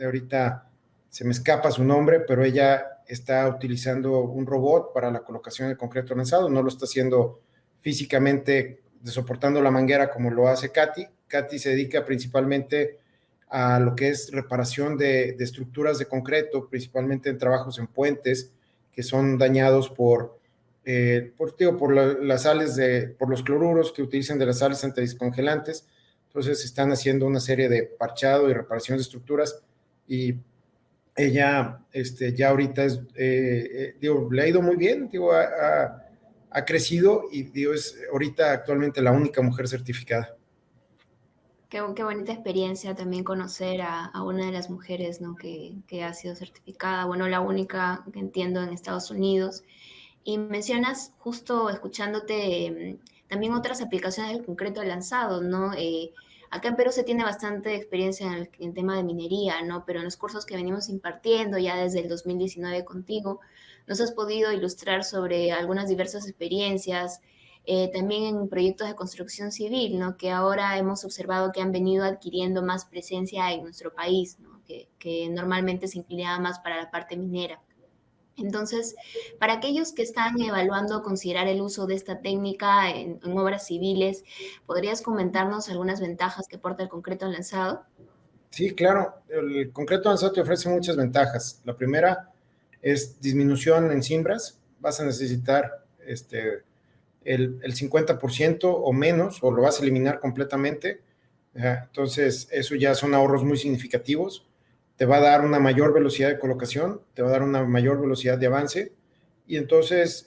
ahorita se me escapa su nombre, pero ella está utilizando un robot para la colocación del concreto lanzado, no lo está haciendo físicamente soportando la manguera como lo hace Katy. Katy se dedica principalmente a lo que es reparación de estructuras de concreto, principalmente en trabajos en puentes que son dañados las sales por los cloruros que utilizan de las sales antidescongelantes. Entonces están haciendo una serie de parchado y reparación de estructuras y ella ya ahorita le ha ido muy bien, ha crecido y es ahorita actualmente la única mujer certificada.
Qué bonita experiencia también conocer a una de las mujeres, ¿no? que ha sido certificada, bueno, la única que entiendo en Estados Unidos. Y mencionas, justo escuchándote, también otras aplicaciones del concreto lanzado, ¿no? Acá en Perú se tiene bastante experiencia en tema de minería, ¿no? Pero en los cursos que venimos impartiendo ya desde el 2019 contigo, nos has podido ilustrar sobre algunas diversas experiencias, también en proyectos de construcción civil, ¿no? Que ahora hemos observado que han venido adquiriendo más presencia en nuestro país, ¿no? Que normalmente se inclinaba más para la parte minera. Entonces, para aquellos que están evaluando considerar el uso de esta técnica en obras civiles, ¿podrías comentarnos algunas ventajas que aporta el concreto lanzado?
Sí, claro, el concreto avanzado te ofrece muchas ventajas. La primera es disminución en siembras. Vas a necesitar el 50% o menos, o lo vas a eliminar completamente. Entonces, eso ya son ahorros muy significativos. Te va a dar una mayor velocidad de colocación, te va a dar una mayor velocidad de avance. Y entonces,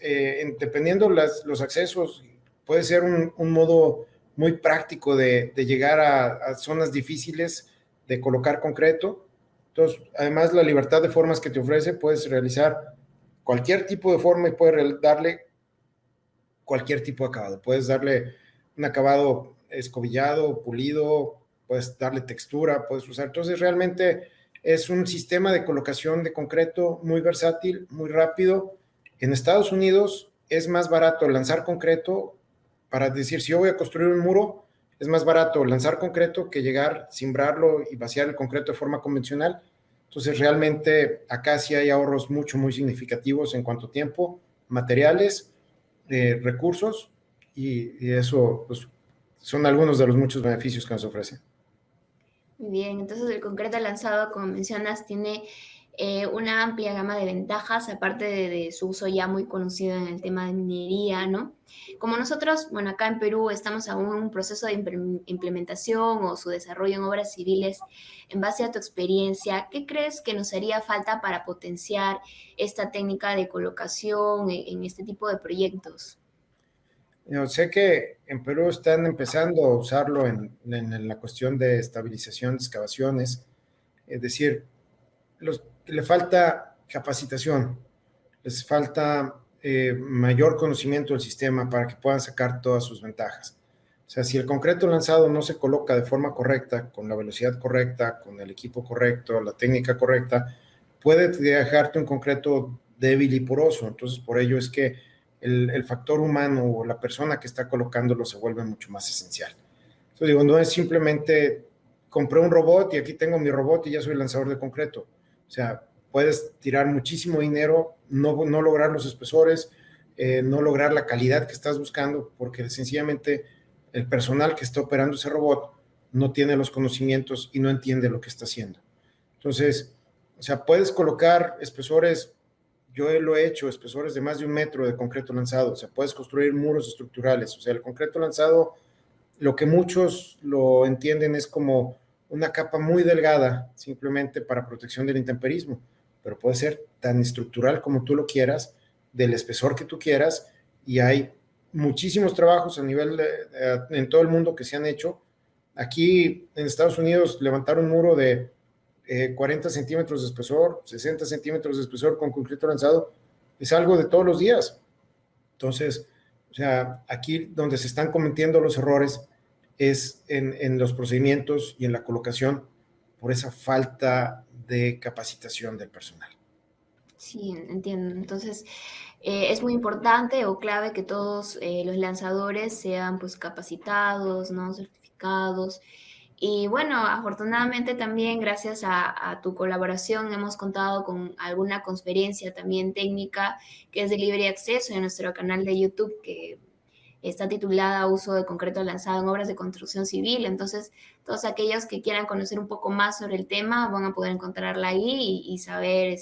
dependiendo los accesos, puede ser un modo muy práctico de llegar a zonas difíciles de colocar concreto. Entonces, además, la libertad de formas que te ofrece, puedes realizar cualquier tipo de forma y puedes darle cualquier tipo de acabado. Puedes darle un acabado escobillado, pulido, puedes darle textura, puedes usar. Entonces, realmente es un sistema de colocación de concreto muy versátil, muy rápido. En Estados Unidos es más barato lanzar concreto, para decir, si yo voy a construir un muro, es más barato lanzar concreto que llegar, cimbrarlo y vaciar el concreto de forma convencional. Entonces, realmente acá sí hay ahorros muy significativos en cuanto a tiempo, materiales, recursos y eso pues, son algunos de los muchos beneficios que nos ofrece.
Muy bien, entonces el concreto lanzado, como mencionas, tiene una amplia gama de ventajas, aparte de su uso ya muy conocido en el tema de minería, ¿no? Como nosotros, bueno, acá en Perú estamos aún en un proceso de implementación o su desarrollo en obras civiles, en base a tu experiencia, ¿qué crees que nos haría falta para potenciar esta técnica de colocación en este tipo de proyectos?
Yo sé que en Perú están empezando a usarlo en la cuestión de estabilización de excavaciones, es decir, le falta capacitación, les falta mayor conocimiento del sistema para que puedan sacar todas sus ventajas. O sea, si el concreto lanzado no se coloca de forma correcta, con la velocidad correcta, con el equipo correcto, la técnica correcta, puede dejarte un concreto débil y poroso. Entonces, por ello es que el factor humano o la persona que está colocándolo se vuelve mucho más esencial. Entonces, digo, no es simplemente compré un robot y aquí tengo mi robot y ya soy lanzador de concreto. O sea, puedes tirar muchísimo dinero, no lograr los espesores, no lograr la calidad que estás buscando, porque sencillamente el personal que está operando ese robot no tiene los conocimientos y no entiende lo que está haciendo. Entonces, o sea, puedes colocar espesores, yo lo he hecho, espesores de más de 1 metro de concreto lanzado, o sea, puedes construir muros estructurales, o sea, el concreto lanzado, lo que muchos lo entienden es como una capa muy delgada, simplemente para protección del intemperismo, pero puede ser tan estructural como tú lo quieras, del espesor que tú quieras, y hay muchísimos trabajos a nivel en todo el mundo que se han hecho. Aquí en Estados Unidos levantaron un muro de 40 centímetros de espesor, 60 centímetros de espesor con concreto lanzado, es algo de todos los días. Entonces, o sea, aquí donde se están cometiendo los errores es en los procedimientos y en la colocación por esa falta de capacitación del personal.
Sí, entiendo. Entonces, es muy importante o clave que todos los lanzadores sean pues capacitados, ¿no? Certificados. Y bueno, afortunadamente también gracias a tu colaboración hemos contado con alguna conferencia también técnica que es de libre acceso en nuestro canal de YouTube que está titulada Uso de concreto lanzado en obras de construcción civil. Entonces, todos aquellos que quieran conocer un poco más sobre el tema van a poder encontrarla ahí y saber,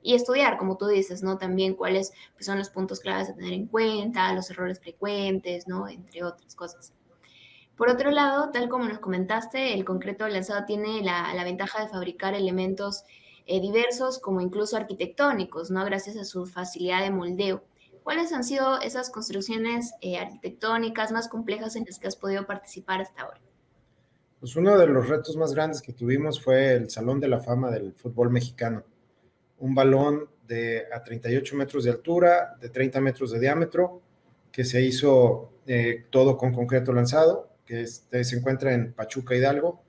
y estudiar, como tú dices, ¿no? También cuáles pues, son los puntos claves a tener en cuenta, los errores frecuentes, ¿no? Entre otras cosas. Por otro lado, tal como nos comentaste, el concreto lanzado tiene la ventaja de fabricar elementos diversos como incluso arquitectónicos, ¿no? Gracias a su facilidad de moldeo. ¿Cuáles han sido esas construcciones arquitectónicas más complejas en las que has podido participar hasta ahora?
Pues uno de los retos más grandes que tuvimos fue el Salón de la Fama del fútbol mexicano. Un balón a 38 metros de altura, de 30 metros de diámetro, que se hizo todo con concreto lanzado, que se encuentra en Pachuca, Hidalgo.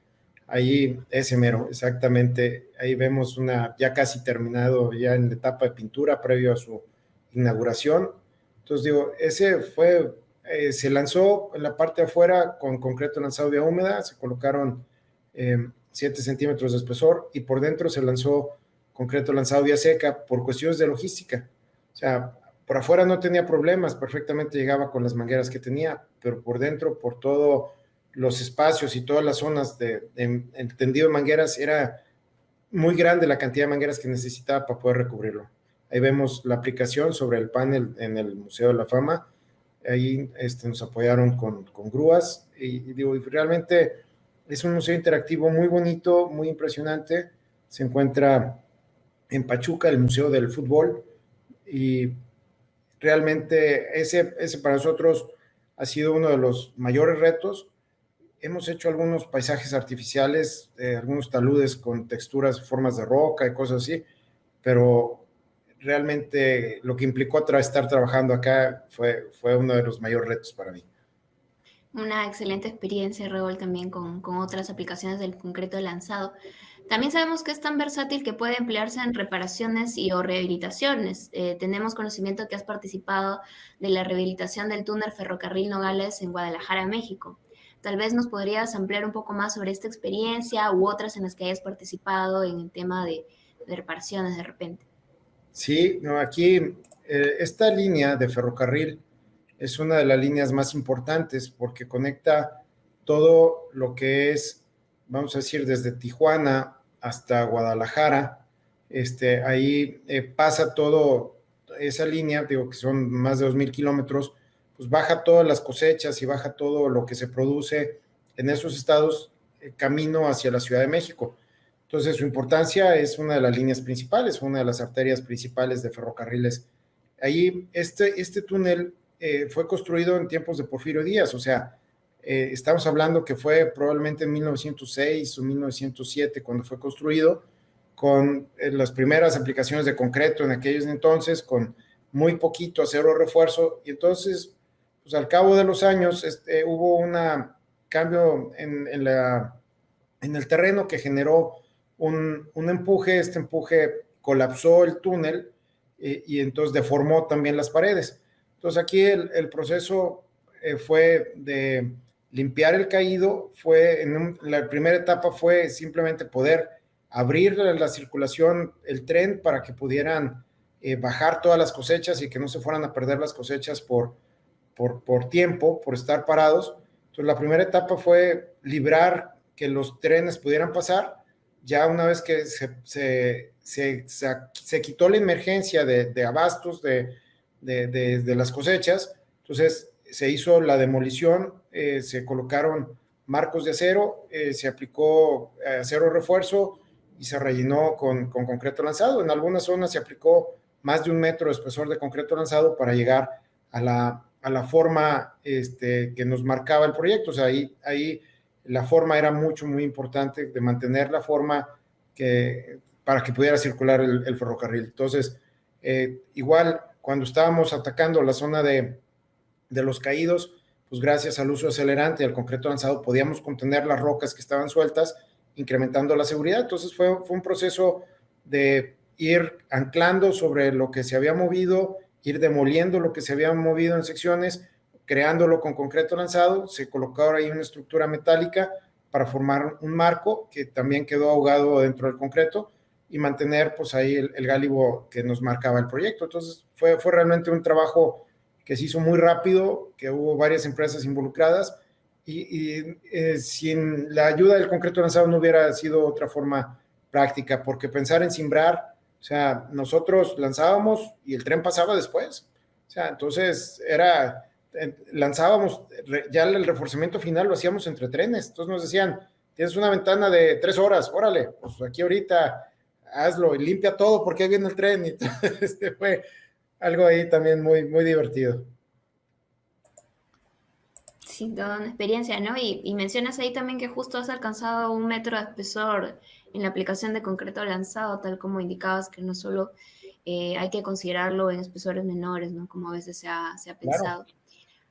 Ahí, ese mero, exactamente. Ahí vemos ya casi terminado, ya en la etapa de pintura, previo a su inauguración. Entonces, digo, se lanzó en la parte de afuera con concreto lanzado vía húmeda, se colocaron 7 centímetros de espesor y por dentro se lanzó concreto lanzado vía seca por cuestiones de logística. O sea, por afuera no tenía problemas, perfectamente llegaba con las mangueras que tenía, pero por dentro, por todos los espacios y todas las zonas de tendido de mangueras, era muy grande la cantidad de mangueras que necesitaba para poder recubrirlo. Ahí vemos la aplicación sobre el panel en el Museo de la Fama. Ahí nos apoyaron con grúas y digo, realmente es un museo interactivo muy bonito, muy impresionante. Se encuentra en Pachuca, el Museo del Fútbol, y realmente ese para nosotros ha sido uno de los mayores retos. Hemos hecho algunos paisajes artificiales, algunos taludes con texturas, formas de roca y cosas así, pero realmente lo que implicó estar trabajando acá fue uno de los mayores retos para mí.
Una excelente experiencia, Revol, también con otras aplicaciones del concreto lanzado. También sabemos que es tan versátil que puede emplearse en reparaciones y o rehabilitaciones. Tenemos conocimiento que has participado de la rehabilitación del túnel Ferrocarril Nogales en Guadalajara, México. Tal vez nos podrías ampliar un poco más sobre esta experiencia u otras en las que hayas participado en el tema de reparaciones de repente.
Sí, no, aquí esta línea de ferrocarril es una de las líneas más importantes porque conecta todo lo que es, vamos a decir, desde Tijuana hasta Guadalajara. Ahí pasa todo esa línea, digo que son más de 2,000 kilómetros, pues baja todas las cosechas y baja todo lo que se produce en esos estados camino hacia la Ciudad de México. Entonces, su importancia es una de las líneas principales, una de las arterias principales de ferrocarriles. Ahí, este túnel fue construido en tiempos de Porfirio Díaz, o sea, estamos hablando que fue probablemente en 1906 o 1907 cuando fue construido, con las primeras aplicaciones de concreto en aquellos entonces, con muy poquito acero refuerzo, y entonces, pues al cabo de los años hubo un cambio en el terreno que generó un empuje. Este empuje colapsó el túnel y entonces deformó también las paredes. Entonces aquí el proceso fue de limpiar el caído. La primera etapa fue simplemente poder abrir la circulación, el tren, para que pudieran bajar todas las cosechas y que no se fueran a perder las cosechas por tiempo, por estar parados. Entonces la primera etapa fue librar que los trenes pudieran pasar. Ya una vez que se quitó la emergencia de abastos de las cosechas, entonces se hizo la demolición, se colocaron marcos de acero, se aplicó acero refuerzo y se rellenó con concreto lanzado. En algunas zonas se aplicó más de 1 metro de espesor de concreto lanzado para llegar a la forma que nos marcaba el proyecto. O sea, ahí la forma era muy importante, de mantener la forma para que pudiera circular el ferrocarril. Entonces, igual, cuando estábamos atacando la zona de los caídos, pues gracias al uso de acelerante y al concreto lanzado podíamos contener las rocas que estaban sueltas, incrementando la seguridad. Entonces fue un proceso de ir anclando sobre lo que se había movido, ir demoliendo lo que se había movido en secciones, creándolo con concreto lanzado. Se colocó ahora ahí una estructura metálica para formar un marco que también quedó ahogado dentro del concreto y mantener pues ahí el gálibo que nos marcaba el proyecto. Entonces fue realmente un trabajo que se hizo muy rápido, que hubo varias empresas involucradas y sin la ayuda del concreto lanzado no hubiera sido otra forma práctica, porque pensar en cimbrar, o sea, nosotros lanzábamos y el tren pasaba después. O sea, entonces lanzábamos, ya el reforzamiento final lo hacíamos entre trenes. Entonces nos decían, tienes una ventana de 3 horas, órale, pues aquí ahorita hazlo y limpia todo porque ahí viene el tren. Y entonces fue algo ahí también muy divertido.
Sí, toda una experiencia, ¿no? Y mencionas ahí también que justo has alcanzado 1 metro de espesor en la aplicación de concreto lanzado, tal como indicabas, que no solo hay que considerarlo en espesores menores, ¿no? Como a veces se ha
Claro.
pensado.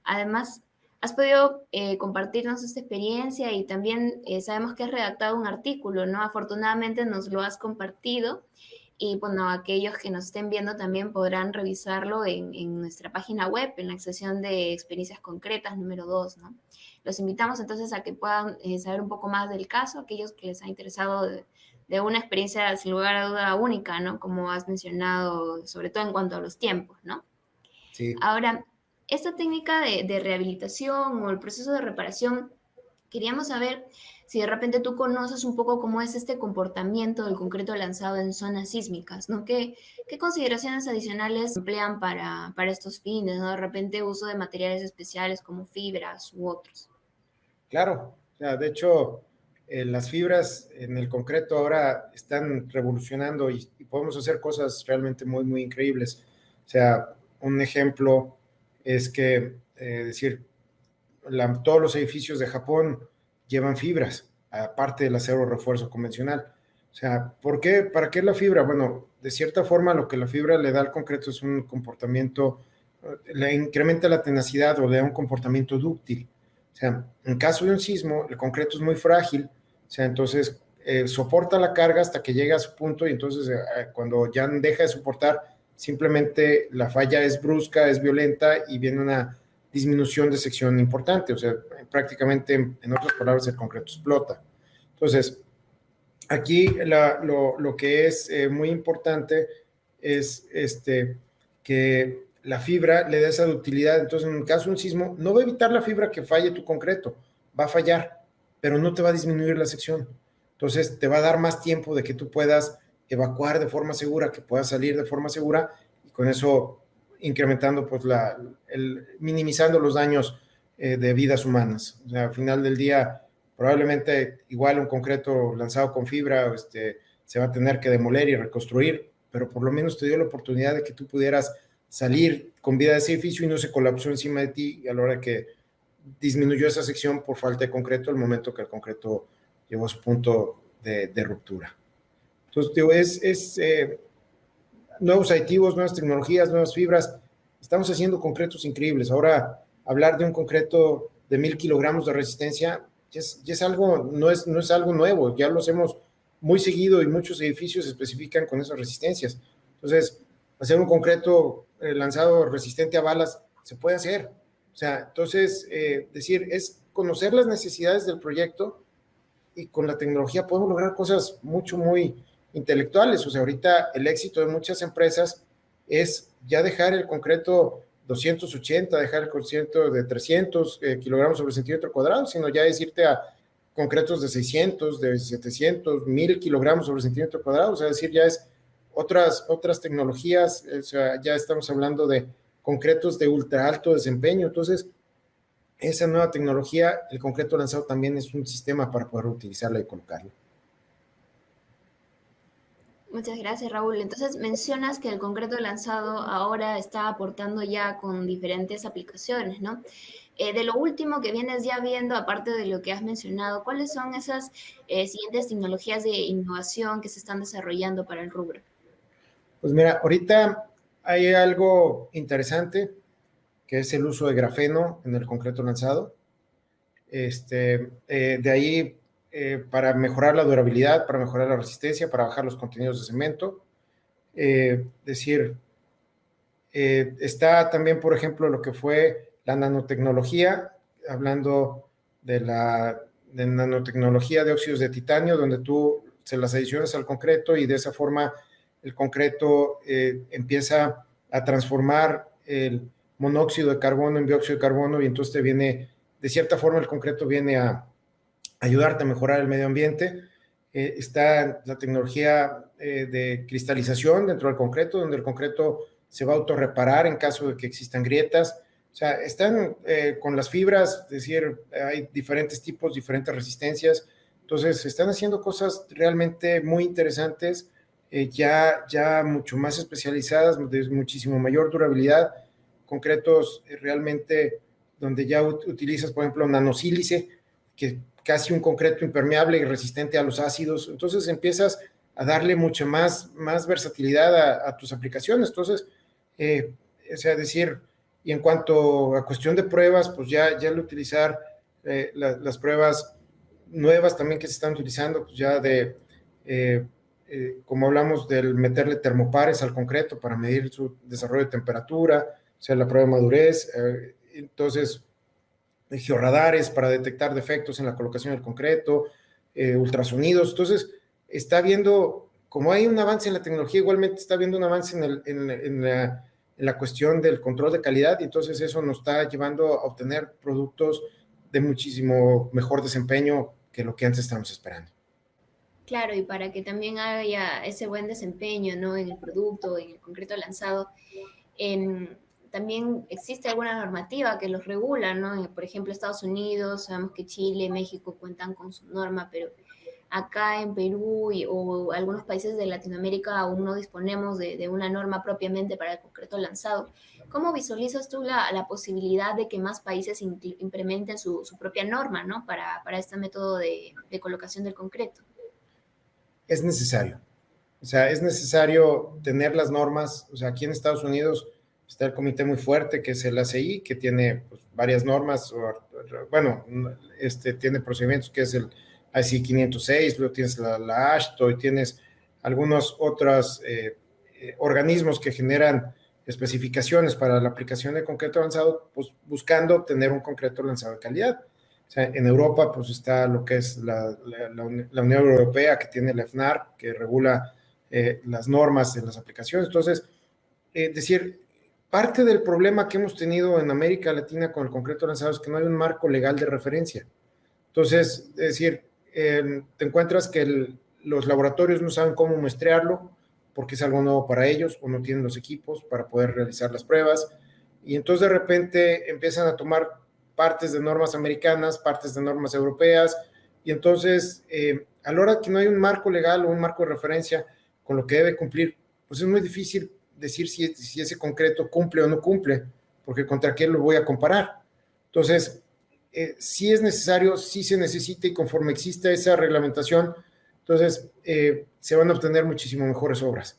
Además, has podido compartirnos esta experiencia y también sabemos que has redactado un artículo, ¿no? Afortunadamente nos lo has compartido y bueno, aquellos que nos estén viendo también podrán revisarlo en nuestra página web, en la sección de experiencias concretas número 2, ¿no? Los invitamos entonces a que puedan saber un poco más del caso, aquellos que les ha interesado de una experiencia sin lugar a duda única, ¿no? Como has mencionado, sobre todo en cuanto a los tiempos, ¿no?
Sí.
Ahora, esta técnica de rehabilitación o el proceso de reparación, queríamos saber si de repente tú conoces un poco cómo es este comportamiento del concreto lanzado en zonas sísmicas, ¿no? ¿Qué consideraciones adicionales se emplean para estos fines, ¿no? De repente uso de materiales especiales como fibras u otros.
Claro, o sea, de hecho, las fibras en el concreto ahora están revolucionando y podemos hacer cosas realmente muy increíbles. O sea, un ejemplo es que, decir, todos los edificios de Japón llevan fibras, aparte del acero refuerzo convencional. O sea, ¿por qué? ¿Para qué la fibra? Bueno, de cierta forma lo que la fibra le da al concreto es un comportamiento, le incrementa la tenacidad o le da un comportamiento dúctil. O sea, en caso de un sismo, el concreto es muy frágil, o sea, entonces soporta la carga hasta que llega a su punto y entonces cuando ya deja de soportar, simplemente la falla es brusca, es violenta y viene una disminución de sección importante. O sea, prácticamente, en otras palabras, el concreto explota. Entonces, aquí lo que es muy importante es que la fibra le dé esa ductilidad. Entonces, en el caso de un sismo, no va a evitar la fibra que falle tu concreto, va a fallar, pero no te va a disminuir la sección. Entonces, te va a dar más tiempo de que tú puedas evacuar de forma segura, que puedas salir de forma segura, y con eso incrementando, pues, minimizando los daños de vidas humanas. O sea, al final del día, probablemente igual un concreto lanzado con fibra se va a tener que demoler y reconstruir, pero por lo menos te dio la oportunidad de que tú pudieras salir con vida de ese edificio y no se colapsó encima de ti a la hora que disminuyó esa sección por falta de concreto al momento que el concreto llegó a su punto de ruptura. Entonces, digo, nuevos aditivos, nuevas tecnologías, nuevas fibras. Estamos haciendo concretos increíbles. Ahora, hablar de un concreto de 1000 kilogramos de resistencia ya es algo, no es algo nuevo, ya lo hacemos muy seguido y muchos edificios se especifican con esas resistencias. Entonces, hacer un concreto lanzado resistente a balas se puede hacer. O sea, entonces, decir, es conocer las necesidades del proyecto y con la tecnología podemos lograr cosas muy intelectuales. O sea, ahorita el éxito de muchas empresas es ya dejar el concreto 280, dejar el concreto de 300 kilogramos sobre centímetro cuadrado, sino ya es irte a concretos de 600, de 700, 1000 kilogramos sobre centímetro cuadrado. O sea, es decir, ya es otras tecnologías. O sea, ya estamos hablando de concretos de ultra alto desempeño. Entonces, esa nueva tecnología, el concreto lanzado también es un sistema para poder utilizarla y colocarla.
Muchas gracias, Raúl. Entonces, mencionas que el concreto lanzado ahora está aportando ya con diferentes aplicaciones, ¿no? De lo último que vienes ya viendo, aparte de lo que has mencionado, ¿cuáles son esas siguientes tecnologías de innovación que se están desarrollando para el rubro?
Pues mira, ahorita hay algo interesante que es el uso de grafeno en el concreto lanzado. De ahí, para mejorar la durabilidad, para mejorar la resistencia, para bajar los contenidos de cemento. Está también, por ejemplo, lo que fue la nanotecnología, hablando de nanotecnología de óxidos de titanio, donde tú se las adicionas al concreto y de esa forma el concreto empieza a transformar el monóxido de carbono en dióxido de carbono y entonces de cierta forma el concreto viene a ayudarte a mejorar el medio ambiente. Está la tecnología de cristalización dentro del concreto, donde el concreto se va a autorreparar en caso de que existan grietas. O sea, están con las fibras, es decir, hay diferentes tipos, diferentes resistencias. Entonces, se están haciendo cosas realmente muy interesantes, ya mucho más especializadas, de muchísimo mayor durabilidad, concretos realmente donde ya utilizas, por ejemplo, nanosílice, que casi un concreto impermeable y resistente a los ácidos. Entonces empiezas a darle mucha más versatilidad a tus aplicaciones. Entonces, o sea, decir, y en cuanto a cuestión de pruebas, pues ya al utilizar las pruebas nuevas también que se están utilizando, pues ya como hablamos del meterle termopares al concreto para medir su desarrollo de temperatura, o sea, la prueba de madurez. Entonces, georradares para detectar defectos en la colocación del concreto, ultrasonidos. Entonces, está viendo, como hay un avance en la tecnología, igualmente está viendo un avance en la cuestión del control de calidad, y entonces eso nos está llevando a obtener productos de muchísimo mejor desempeño que lo que antes estábamos esperando.
Claro, y para que también haya ese buen desempeño, ¿no? En el producto, en el concreto lanzado, también existe alguna normativa que los regula, ¿no? Por ejemplo, Estados Unidos, sabemos que Chile, México cuentan con su norma, pero acá en Perú o algunos países de Latinoamérica aún no disponemos de una norma propiamente para el concreto lanzado. ¿Cómo visualizas tú la posibilidad de que más países implementen su propia norma, ¿no? Para este método de colocación del concreto?
Es necesario. O sea, es necesario tener las normas. O sea, aquí en Estados Unidos está el comité muy fuerte, que es el ACI, que tiene pues, varias normas, bueno, tiene procedimientos, que es el IC 506, luego tienes la AASHTO y tienes algunos otros organismos que generan especificaciones para la aplicación de concreto avanzado, pues buscando obtener un concreto lanzado de calidad. O sea, en Europa, pues está lo que es la Unión Europea, que tiene la FNAR, que regula las normas de las aplicaciones. Entonces, decir, parte del problema que hemos tenido en América Latina con el concreto lanzado es que no hay un marco legal de referencia. Entonces, es decir, te encuentras que los laboratorios no saben cómo muestrearlo porque es algo nuevo para ellos o no tienen los equipos para poder realizar las pruebas. Y entonces de repente empiezan a tomar partes de normas americanas, partes de normas europeas, y entonces a la hora que no hay un marco legal o un marco de referencia con lo que debe cumplir, pues es muy difícil decir si ese concreto cumple o no cumple, porque contra qué lo voy a comparar. Entonces, sí es necesario, sí se necesita, y conforme exista esa reglamentación, entonces se van a obtener muchísimo mejores obras.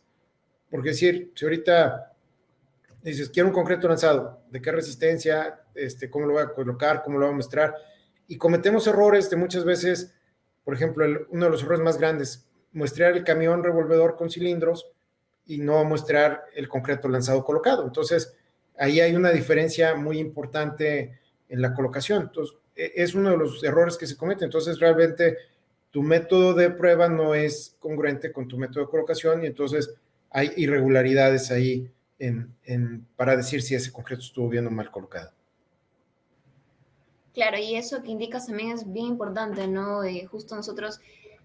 Porque decir, si ahorita dices, quiero un concreto lanzado, ¿de qué resistencia? ¿Cómo lo voy a colocar? ¿Cómo lo voy a mostrar? Y cometemos errores de muchas veces, por ejemplo, uno de los errores más grandes, muestrear el camión revolvedor con cilindros y no muestrar el concreto lanzado colocado. Entonces, ahí hay una diferencia muy importante en la colocación. Entonces, es uno de los errores que se cometen. Entonces, realmente tu método de prueba no es congruente con tu método de colocación y entonces hay irregularidades ahí para decir si ese concreto estuvo bien o mal colocado.
Claro, y eso que indicas también es bien importante, ¿no? Justo nosotros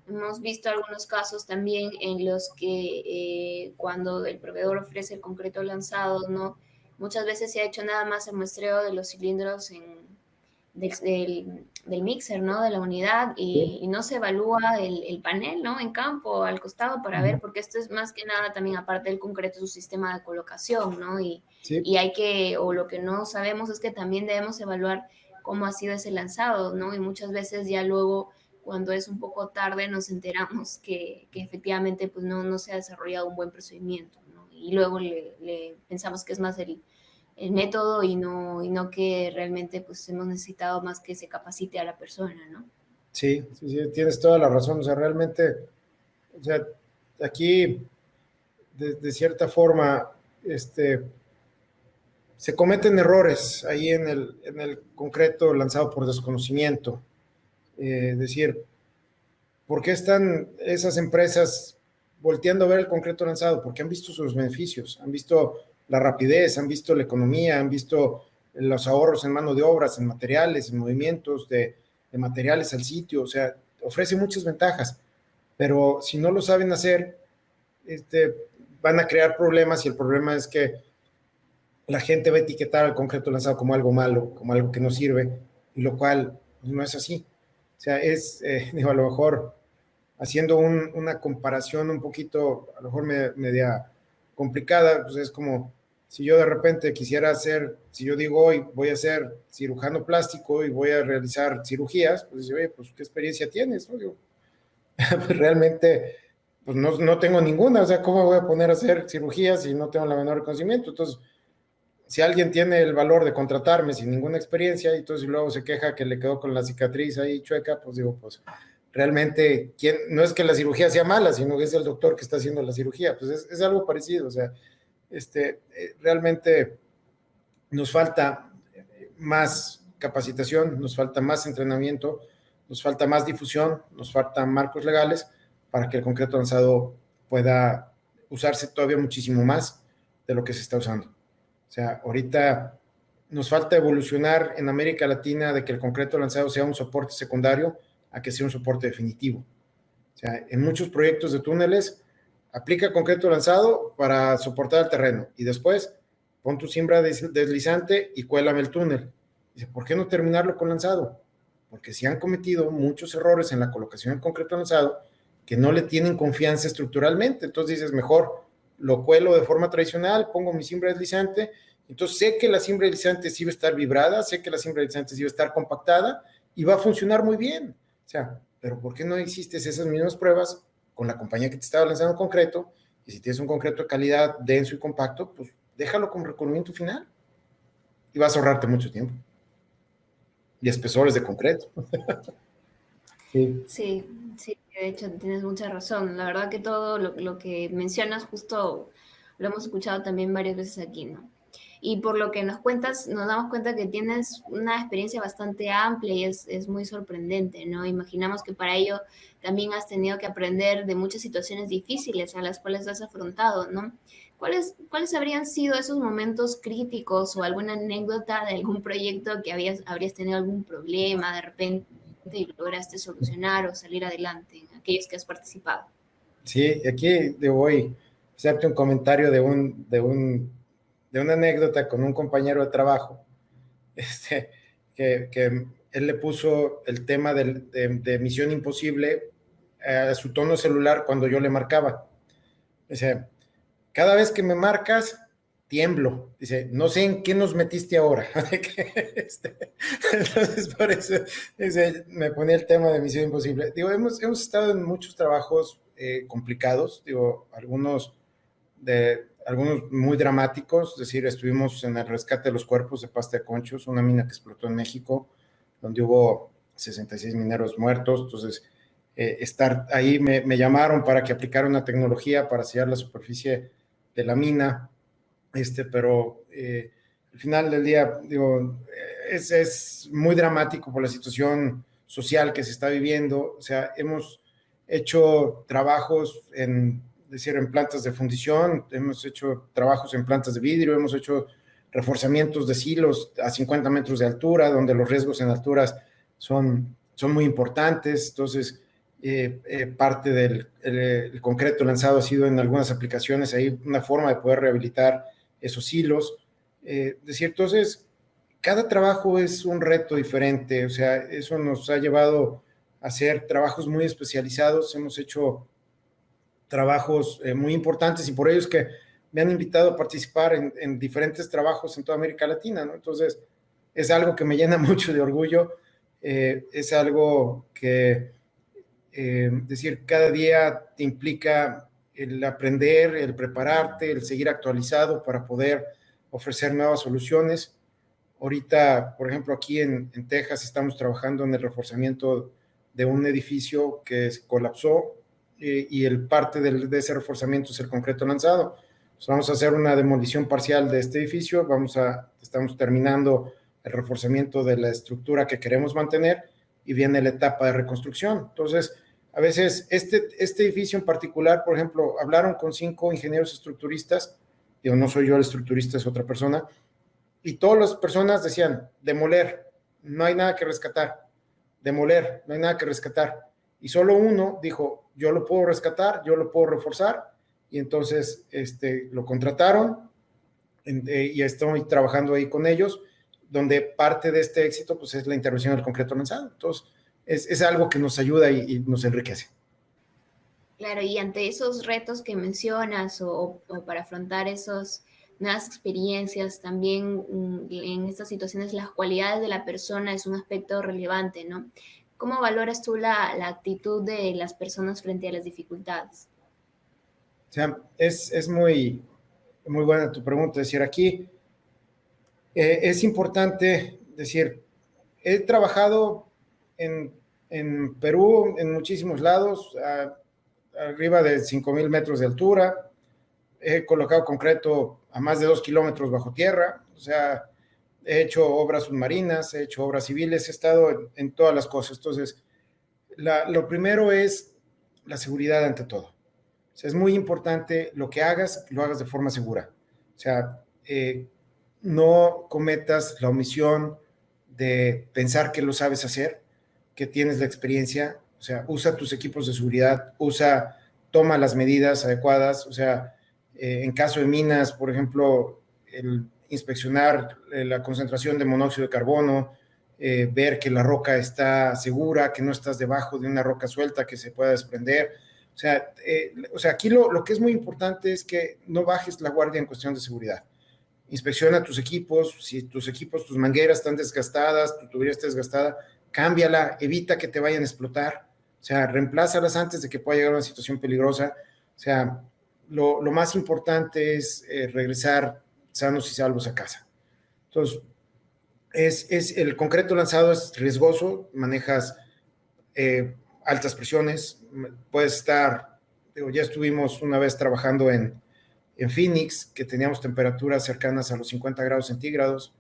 hemos visto algunos casos también en los que cuando el proveedor ofrece el concreto lanzado, ¿no? Muchas veces se ha hecho nada más el muestreo de los cilindros del mixer, ¿no? De la unidad y no se evalúa el panel, ¿no? En campo, al costado para ver, porque esto es más que nada también, aparte del concreto, su sistema de colocación, ¿no?
Sí.
Y hay que, o lo que no sabemos es que también debemos evaluar cómo ha sido ese lanzado, ¿no? Y muchas veces ya luego, cuando es un poco tarde, nos enteramos que efectivamente pues no se ha desarrollado un buen procedimiento, ¿no? Y luego le pensamos que es más el método y no que realmente pues hemos necesitado más que se capacite a la persona, ¿no?
Sí, sí, sí, tienes toda la razón. O sea, realmente, o sea, aquí, de cierta forma, se cometen errores ahí en el concreto lanzado por desconocimiento. Es decir, ¿por qué están esas empresas volteando a ver el concreto lanzado? Porque han visto sus beneficios, han visto la rapidez, han visto la economía, han visto los ahorros en mano de obras, en materiales, en movimientos de materiales al sitio. O sea, ofrece muchas ventajas, pero si no lo saben hacer, van a crear problemas y el problema es que la gente va a etiquetar al concreto lanzado como algo malo, como algo que no sirve, y lo cual no es así. O sea, digo, a lo mejor haciendo una comparación un poquito, a lo mejor media complicada, pues es como si yo de repente quisiera hacer, si yo digo hoy voy a ser cirujano plástico y voy a realizar cirugías, pues oye, pues ¿qué experiencia tienes? ¿No? Digo, pues realmente, pues no tengo ninguna, o sea, ¿cómo voy a poner a hacer cirugías si no tengo la menor conocimiento? Entonces, si alguien tiene el valor de contratarme sin ninguna experiencia y entonces luego se queja que le quedó con la cicatriz ahí chueca, pues digo, pues realmente no es que la cirugía sea mala, sino que es el doctor que está haciendo la cirugía, pues es algo parecido. O sea, realmente nos falta más capacitación, nos falta más entrenamiento, nos falta más difusión, nos faltan marcos legales para que el concreto lanzado pueda usarse todavía muchísimo más de lo que se está usando. O sea, ahorita nos falta evolucionar en América Latina de que el concreto lanzado sea un soporte secundario a que sea un soporte definitivo. O sea, en muchos proyectos de túneles aplica concreto lanzado para soportar el terreno y después pon tu cimbra deslizante y cuélame el túnel. Dice, ¿por qué no terminarlo con lanzado? Porque se han cometido muchos errores en la colocación del concreto lanzado que no le tienen confianza estructuralmente. Entonces dices, mejor lo cuelo de forma tradicional, pongo mi cimbra deslizante, entonces sé que la cimbra deslizante sí va a estar vibrada, sé que la cimbra deslizante sí va a estar compactada y va a funcionar muy bien. O sea, pero ¿por qué no hiciste esas mismas pruebas con la compañía que te estaba lanzando concreto? Y si tienes un concreto de calidad denso y compacto, pues déjalo con recubrimiento final y vas a ahorrarte mucho tiempo. Y espesores de concreto. Sí.
Sí, sí, de hecho tienes mucha razón. La verdad que todo lo que mencionas justo lo hemos escuchado también varias veces aquí, ¿no? Y por lo que nos cuentas, nos damos cuenta que tienes una experiencia bastante amplia y es muy sorprendente, ¿no? Imaginamos que para ello también has tenido que aprender de muchas situaciones difíciles a las cuales has afrontado, ¿no? ¿Cuáles habrían sido esos momentos críticos o alguna anécdota de algún proyecto que habrías tenido algún problema de repente y lograste solucionar o salir adelante en aquellos que has participado?
Sí, aquí voy a hacerte un comentario de una anécdota con un compañero de trabajo, que él le puso el tema de Misión Imposible a su tono celular cuando yo le marcaba. Dice, cada vez que me marcas, tiemblo. Dice, no sé en qué nos metiste ahora. Entonces, por eso me ponía el tema de Misión Imposible. Digo, hemos estado en muchos trabajos complicados, digo, algunos de algunos muy dramáticos, es decir, estuvimos en el rescate de los cuerpos de Pasta de Conchos, una mina que explotó en México, donde hubo 66 mineros muertos. Entonces, estar ahí me llamaron para que aplicara una tecnología para sellar la superficie de la mina, pero al final del día, digo, es muy dramático por la situación social que se está viviendo. O sea, hemos hecho trabajos decir, en plantas de fundición, hemos hecho trabajos en plantas de vidrio, hemos hecho reforzamientos de silos a 50 metros de altura, donde los riesgos en alturas son muy importantes. Entonces, parte del el concreto lanzado ha sido en algunas aplicaciones ahí una forma de poder rehabilitar esos hilos. Decir, entonces, cada trabajo es un reto diferente. O sea, eso nos ha llevado a hacer trabajos muy especializados. Hemos hecho trabajos muy importantes y por ello es que me han invitado a participar en diferentes trabajos en toda América Latina, ¿no? Entonces, es algo que me llena mucho de orgullo. Es algo que, decir, cada día te implica el aprender, el prepararte, el seguir actualizado para poder ofrecer nuevas soluciones. Ahorita, por ejemplo, aquí en Texas estamos trabajando en el reforzamiento de un edificio que colapsó, y el parte de ese reforzamiento es el concreto lanzado. Entonces, vamos a hacer una demolición parcial de este edificio, estamos terminando el reforzamiento de la estructura que queremos mantener y viene la etapa de reconstrucción. Entonces, a veces este edificio en particular, por ejemplo, hablaron con 5 ingenieros estructuristas, digo, no soy yo el estructurista, es otra persona, y todas las personas decían, demoler, no hay nada que rescatar, demoler, no hay nada que rescatar. Y solo uno dijo, yo lo puedo rescatar, yo lo puedo reforzar, y entonces lo contrataron, y estoy trabajando ahí con ellos, donde parte de este éxito pues, es la intervención del concreto lanzado. Entonces, es algo que nos ayuda y nos enriquece.
Claro, y ante esos retos que mencionas o para afrontar esas nuevas experiencias, también en estas situaciones las cualidades de la persona es un aspecto relevante, ¿no? ¿Cómo valoras tú la actitud de las personas frente a las dificultades?
O sea, es muy, muy buena tu pregunta. Es decir, aquí es importante decir, he trabajado en Perú, en muchísimos lados, arriba de 5,000 metros de altura. He colocado concreto a más de 2 kilómetros bajo tierra. O sea, he hecho obras submarinas, he hecho obras civiles, he estado en todas las cosas. Entonces, lo primero es la seguridad ante todo. O sea, es muy importante lo que hagas de forma segura. O sea, no cometas la omisión de pensar que lo sabes hacer, que tienes la experiencia. O sea, usa tus equipos de seguridad, toma las medidas adecuadas. O sea, en caso de minas, por ejemplo, el inspeccionar la concentración de monóxido de carbono, ver que la roca está segura, que no estás debajo de una roca suelta que se pueda desprender. O sea, aquí lo que es muy importante es que no bajes la guardia en cuestión de seguridad. Inspecciona tus equipos, si tus mangueras están desgastadas, tu tubería está desgastada, cámbiala, evita que te vayan a explotar. O sea, reemplázalas antes de que pueda llegar a una situación peligrosa. O sea, lo más importante es regresar sanos y salvos a casa. Entonces, el concreto lanzado es riesgoso, manejas altas presiones, puedes estar, ya estuvimos una vez trabajando en Phoenix, que teníamos temperaturas cercanas a los 50 grados centígrados.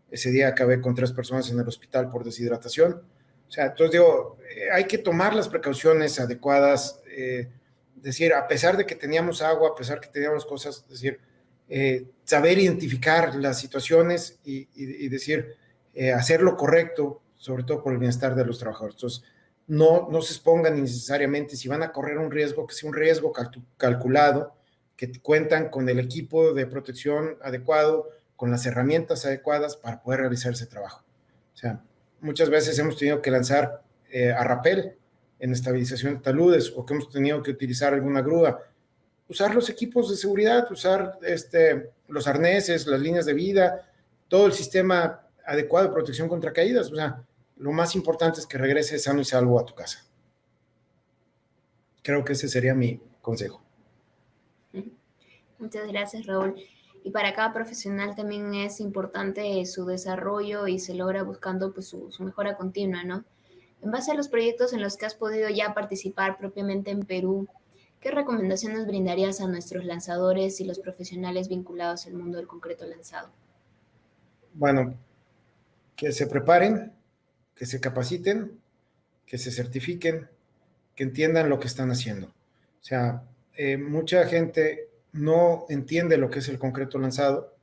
Ese día acabé con 3 personas en el hospital por deshidratación. O sea, entonces digo, hay que tomar las precauciones adecuadas, decir, a pesar de que teníamos agua, a pesar que teníamos cosas, decir, saber identificar las situaciones y decir, hacer lo correcto, sobre todo por el bienestar de los trabajadores. Entonces, no se expongan necesariamente, si van a correr un riesgo, que sea un riesgo calculado, que cuentan con el equipo de protección adecuado, con las herramientas adecuadas para poder realizar ese trabajo. O sea, muchas veces hemos tenido que lanzar a rapel en estabilización de taludes, o que hemos tenido que utilizar alguna grúa. Usar los equipos de seguridad, usar los arneses, las líneas de vida, todo el sistema adecuado de protección contra caídas. O sea, lo más importante es que regreses sano y salvo a tu casa. Creo que ese sería mi consejo.
Muchas gracias, Raúl. Y para cada profesional también es importante su desarrollo y se logra buscando pues su mejora continua, ¿no? En base a los proyectos en los que has podido ya participar propiamente en Perú, ¿qué recomendaciones brindarías a nuestros lanzadores y los profesionales vinculados al mundo del concreto lanzado?
Bueno, que se preparen, que se capaciten, que se certifiquen, que entiendan lo que están haciendo. O sea, mucha gente no entiende lo que es el concreto lanzado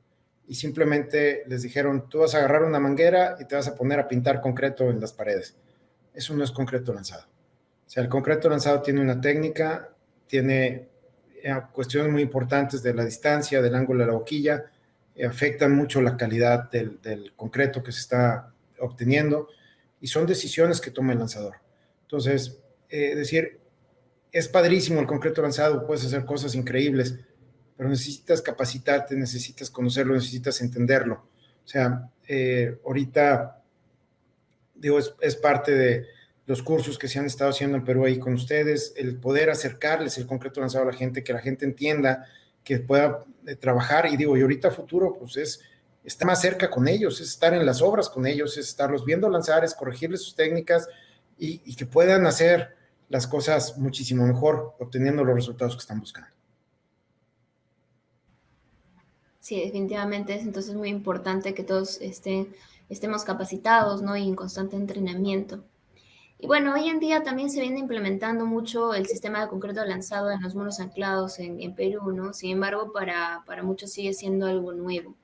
y simplemente les dijeron, tú vas a agarrar una manguera y te vas a poner a pintar concreto en las paredes. Eso no es concreto lanzado. O sea, el concreto lanzado tiene una técnica, tiene cuestiones muy importantes de la distancia, del ángulo de la boquilla, afectan mucho la calidad del concreto que se está obteniendo y son decisiones que toma el lanzador. Entonces, decir, es padrísimo el concreto lanzado, puedes hacer cosas increíbles, pero necesitas capacitarte, necesitas conocerlo, necesitas entenderlo. O sea, ahorita, digo, es parte de los cursos que se han estado haciendo en Perú ahí con ustedes, el poder acercarles el concreto lanzado a la gente, que la gente entienda, que pueda trabajar, y digo, y ahorita futuro, pues es estar más cerca con ellos, es estar en las obras con ellos, es estarlos viendo lanzar, es corregirles sus técnicas y que puedan hacer las cosas muchísimo mejor, obteniendo los resultados que están buscando.
Sí, definitivamente es entonces muy importante que todos estemos capacitados, ¿no? Y en constante entrenamiento. Y bueno, hoy en día también se viene implementando mucho el sistema de concreto lanzado en los muros anclados en Perú, ¿no? Sin embargo, para muchos sigue siendo algo nuevo.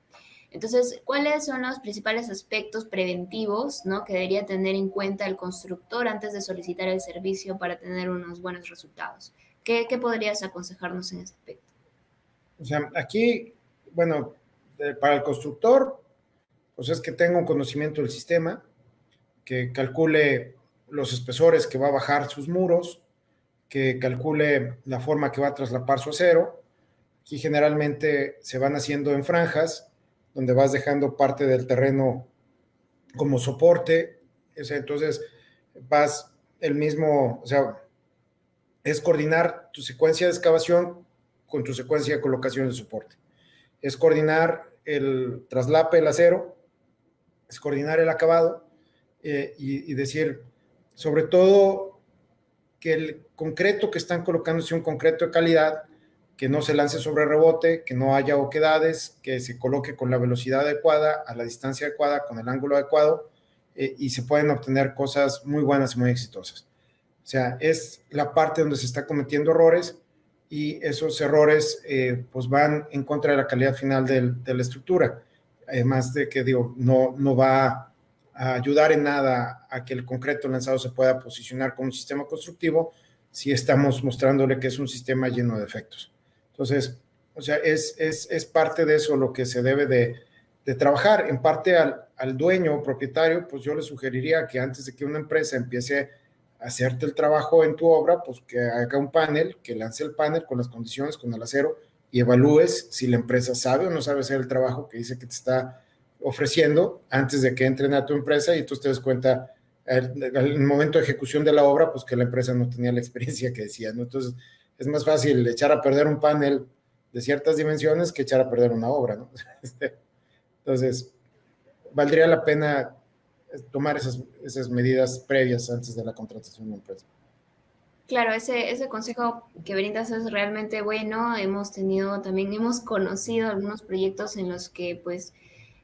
Entonces, ¿cuáles son los principales aspectos preventivos, ¿no? Que debería tener en cuenta el constructor antes de solicitar el servicio para tener unos buenos resultados? ¿Qué podrías aconsejarnos en ese aspecto?
O sea, aquí, bueno, para el constructor, pues es que tenga un conocimiento del sistema, que calcule los espesores que va a bajar sus muros, que calcule la forma que va a traslapar su acero. Aquí generalmente se van haciendo en franjas, donde vas dejando parte del terreno como soporte. O sea, entonces vas el mismo, o sea, es coordinar tu secuencia de excavación con tu secuencia de colocación de soporte. Es coordinar el traslape del acero, es coordinar el acabado y decir, sobre todo, que el concreto que están colocando sea un concreto de calidad, que no se lance sobre rebote, que no haya oquedades, que se coloque con la velocidad adecuada, a la distancia adecuada, con el ángulo adecuado, y se pueden obtener cosas muy buenas y muy exitosas. O sea, es la parte donde se está cometiendo errores y esos errores pues van en contra de la calidad final de la estructura. Además de que, digo, no va a ayudar en nada a que el concreto lanzado se pueda posicionar como un sistema constructivo si estamos mostrándole que es un sistema lleno de defectos. Entonces, o sea, es parte de eso lo que se debe de trabajar. En parte al dueño o propietario, pues yo le sugeriría que antes de que una empresa empiece a hacerte el trabajo en tu obra, pues que haga un panel, que lance el panel con las condiciones, con el acero, y evalúes si la empresa sabe o no sabe hacer el trabajo que dice que te está ofreciendo antes de que entren a tu empresa y tú te des cuenta al momento de ejecución de la obra, pues que la empresa no tenía la experiencia que decía, ¿no? Entonces, es más fácil echar a perder un panel de ciertas dimensiones que echar a perder una obra, ¿no? Entonces, valdría la pena tomar esas medidas previas antes de la contratación de una empresa.
Claro, ese consejo que brindas es realmente bueno. Hemos tenido, también hemos conocido algunos proyectos en los que pues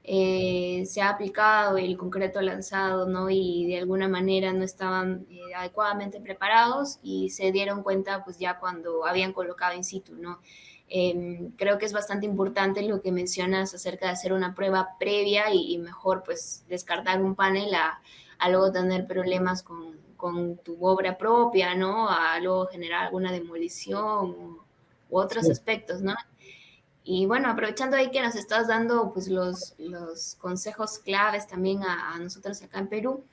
se ha aplicado el concreto lanzado, ¿no? Y de alguna manera no estaban adecuadamente preparados y se dieron cuenta pues ya cuando habían colocado in situ, ¿no? Creo que es bastante importante lo que mencionas acerca de hacer una prueba previa y mejor pues descartar un panel a luego tener problemas con tu obra propia, ¿no? A luego generar alguna demolición u otros
Sí.
aspectos, ¿no? Y bueno, aprovechando ahí que nos estás dando pues los consejos claves también a nosotros acá en Perú,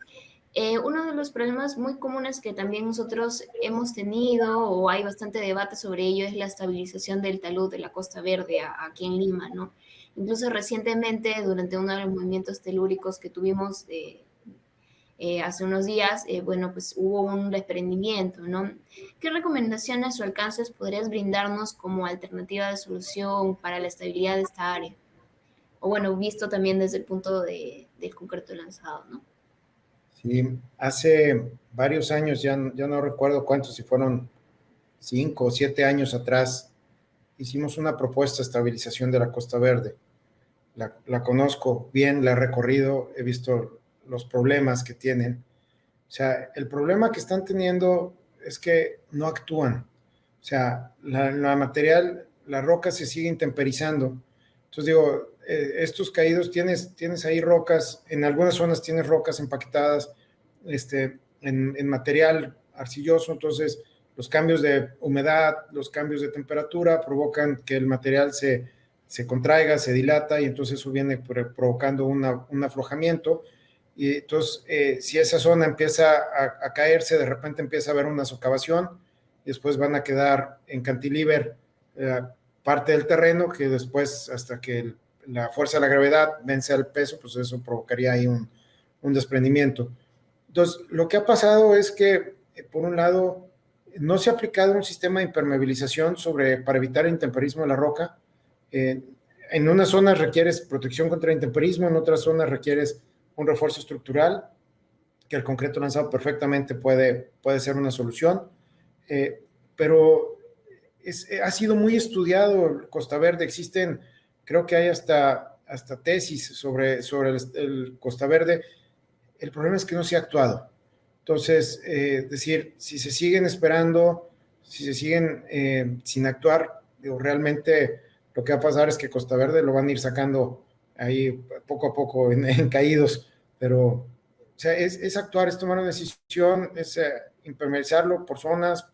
uno de los problemas muy comunes que también nosotros hemos tenido o hay bastante debate sobre ello es la estabilización del talud de la Costa Verde aquí en Lima, ¿no? Incluso recientemente, durante uno de los movimientos telúricos que tuvimos hace unos días, bueno, pues hubo un desprendimiento, ¿no? ¿Qué recomendaciones o alcances podrías brindarnos como alternativa de solución para la estabilidad de esta área? O bueno, visto también desde el punto del concreto lanzado, ¿no?
Sí, hace varios años, ya no recuerdo cuántos, si fueron 5 o 7 años atrás, hicimos una propuesta de estabilización de la Costa Verde. La conozco bien, la he recorrido, he visto los problemas que tienen. O sea, el problema que están teniendo es que no actúan. O sea, la material, la roca se sigue intemperizando. Entonces digo, estos caídos, tienes ahí rocas, en algunas zonas tienes rocas empaquetadas en material arcilloso, entonces los cambios de humedad, los cambios de temperatura provocan que el material se contraiga, se dilata y entonces eso viene provocando un aflojamiento. Y entonces, si esa zona empieza a caerse, de repente empieza a haber una socavación, y después van a quedar en cantilever parte del terreno, que después, hasta que la fuerza de la gravedad vence al peso, pues eso provocaría ahí un desprendimiento. Entonces, lo que ha pasado es que, por un lado, no se ha aplicado un sistema de impermeabilización para evitar el intemperismo de la roca. Eh, en unas zonas requieres protección contra el intemperismo, en otras zonas requieres un refuerzo estructural, que el concreto lanzado perfectamente puede ser una solución. Pero ha sido muy estudiado Costa Verde. Existen, creo que hay hasta tesis sobre el Costa Verde. El problema es que no se ha actuado. Entonces, decir, si se siguen esperando, si se siguen sin actuar, digo, realmente lo que va a pasar es que Costa Verde lo van a ir sacando ahí poco a poco en caídos, pero o sea, es actuar, es tomar una decisión, es impermeabilizarlo por zonas,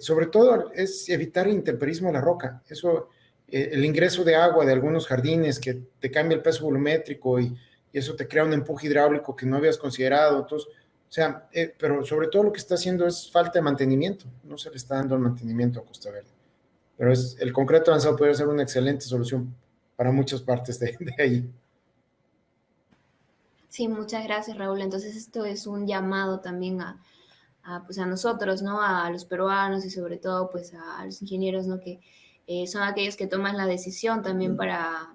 sobre todo es evitar el intemperismo de la roca. Eso, el ingreso de agua de algunos jardines que te cambia el peso volumétrico y eso te crea un empuje hidráulico que no habías considerado. Entonces, o sea, pero sobre todo lo que está haciendo es falta de mantenimiento. No se le está dando el mantenimiento a Costa Verde. Pero el concreto lanzado puede ser una excelente solución para muchas partes de ahí.
Sí, muchas gracias, Raúl. Entonces, esto es un llamado también pues a nosotros, ¿no? A los peruanos y sobre todo, pues a los ingenieros, ¿no? Que son aquellos que toman la decisión también para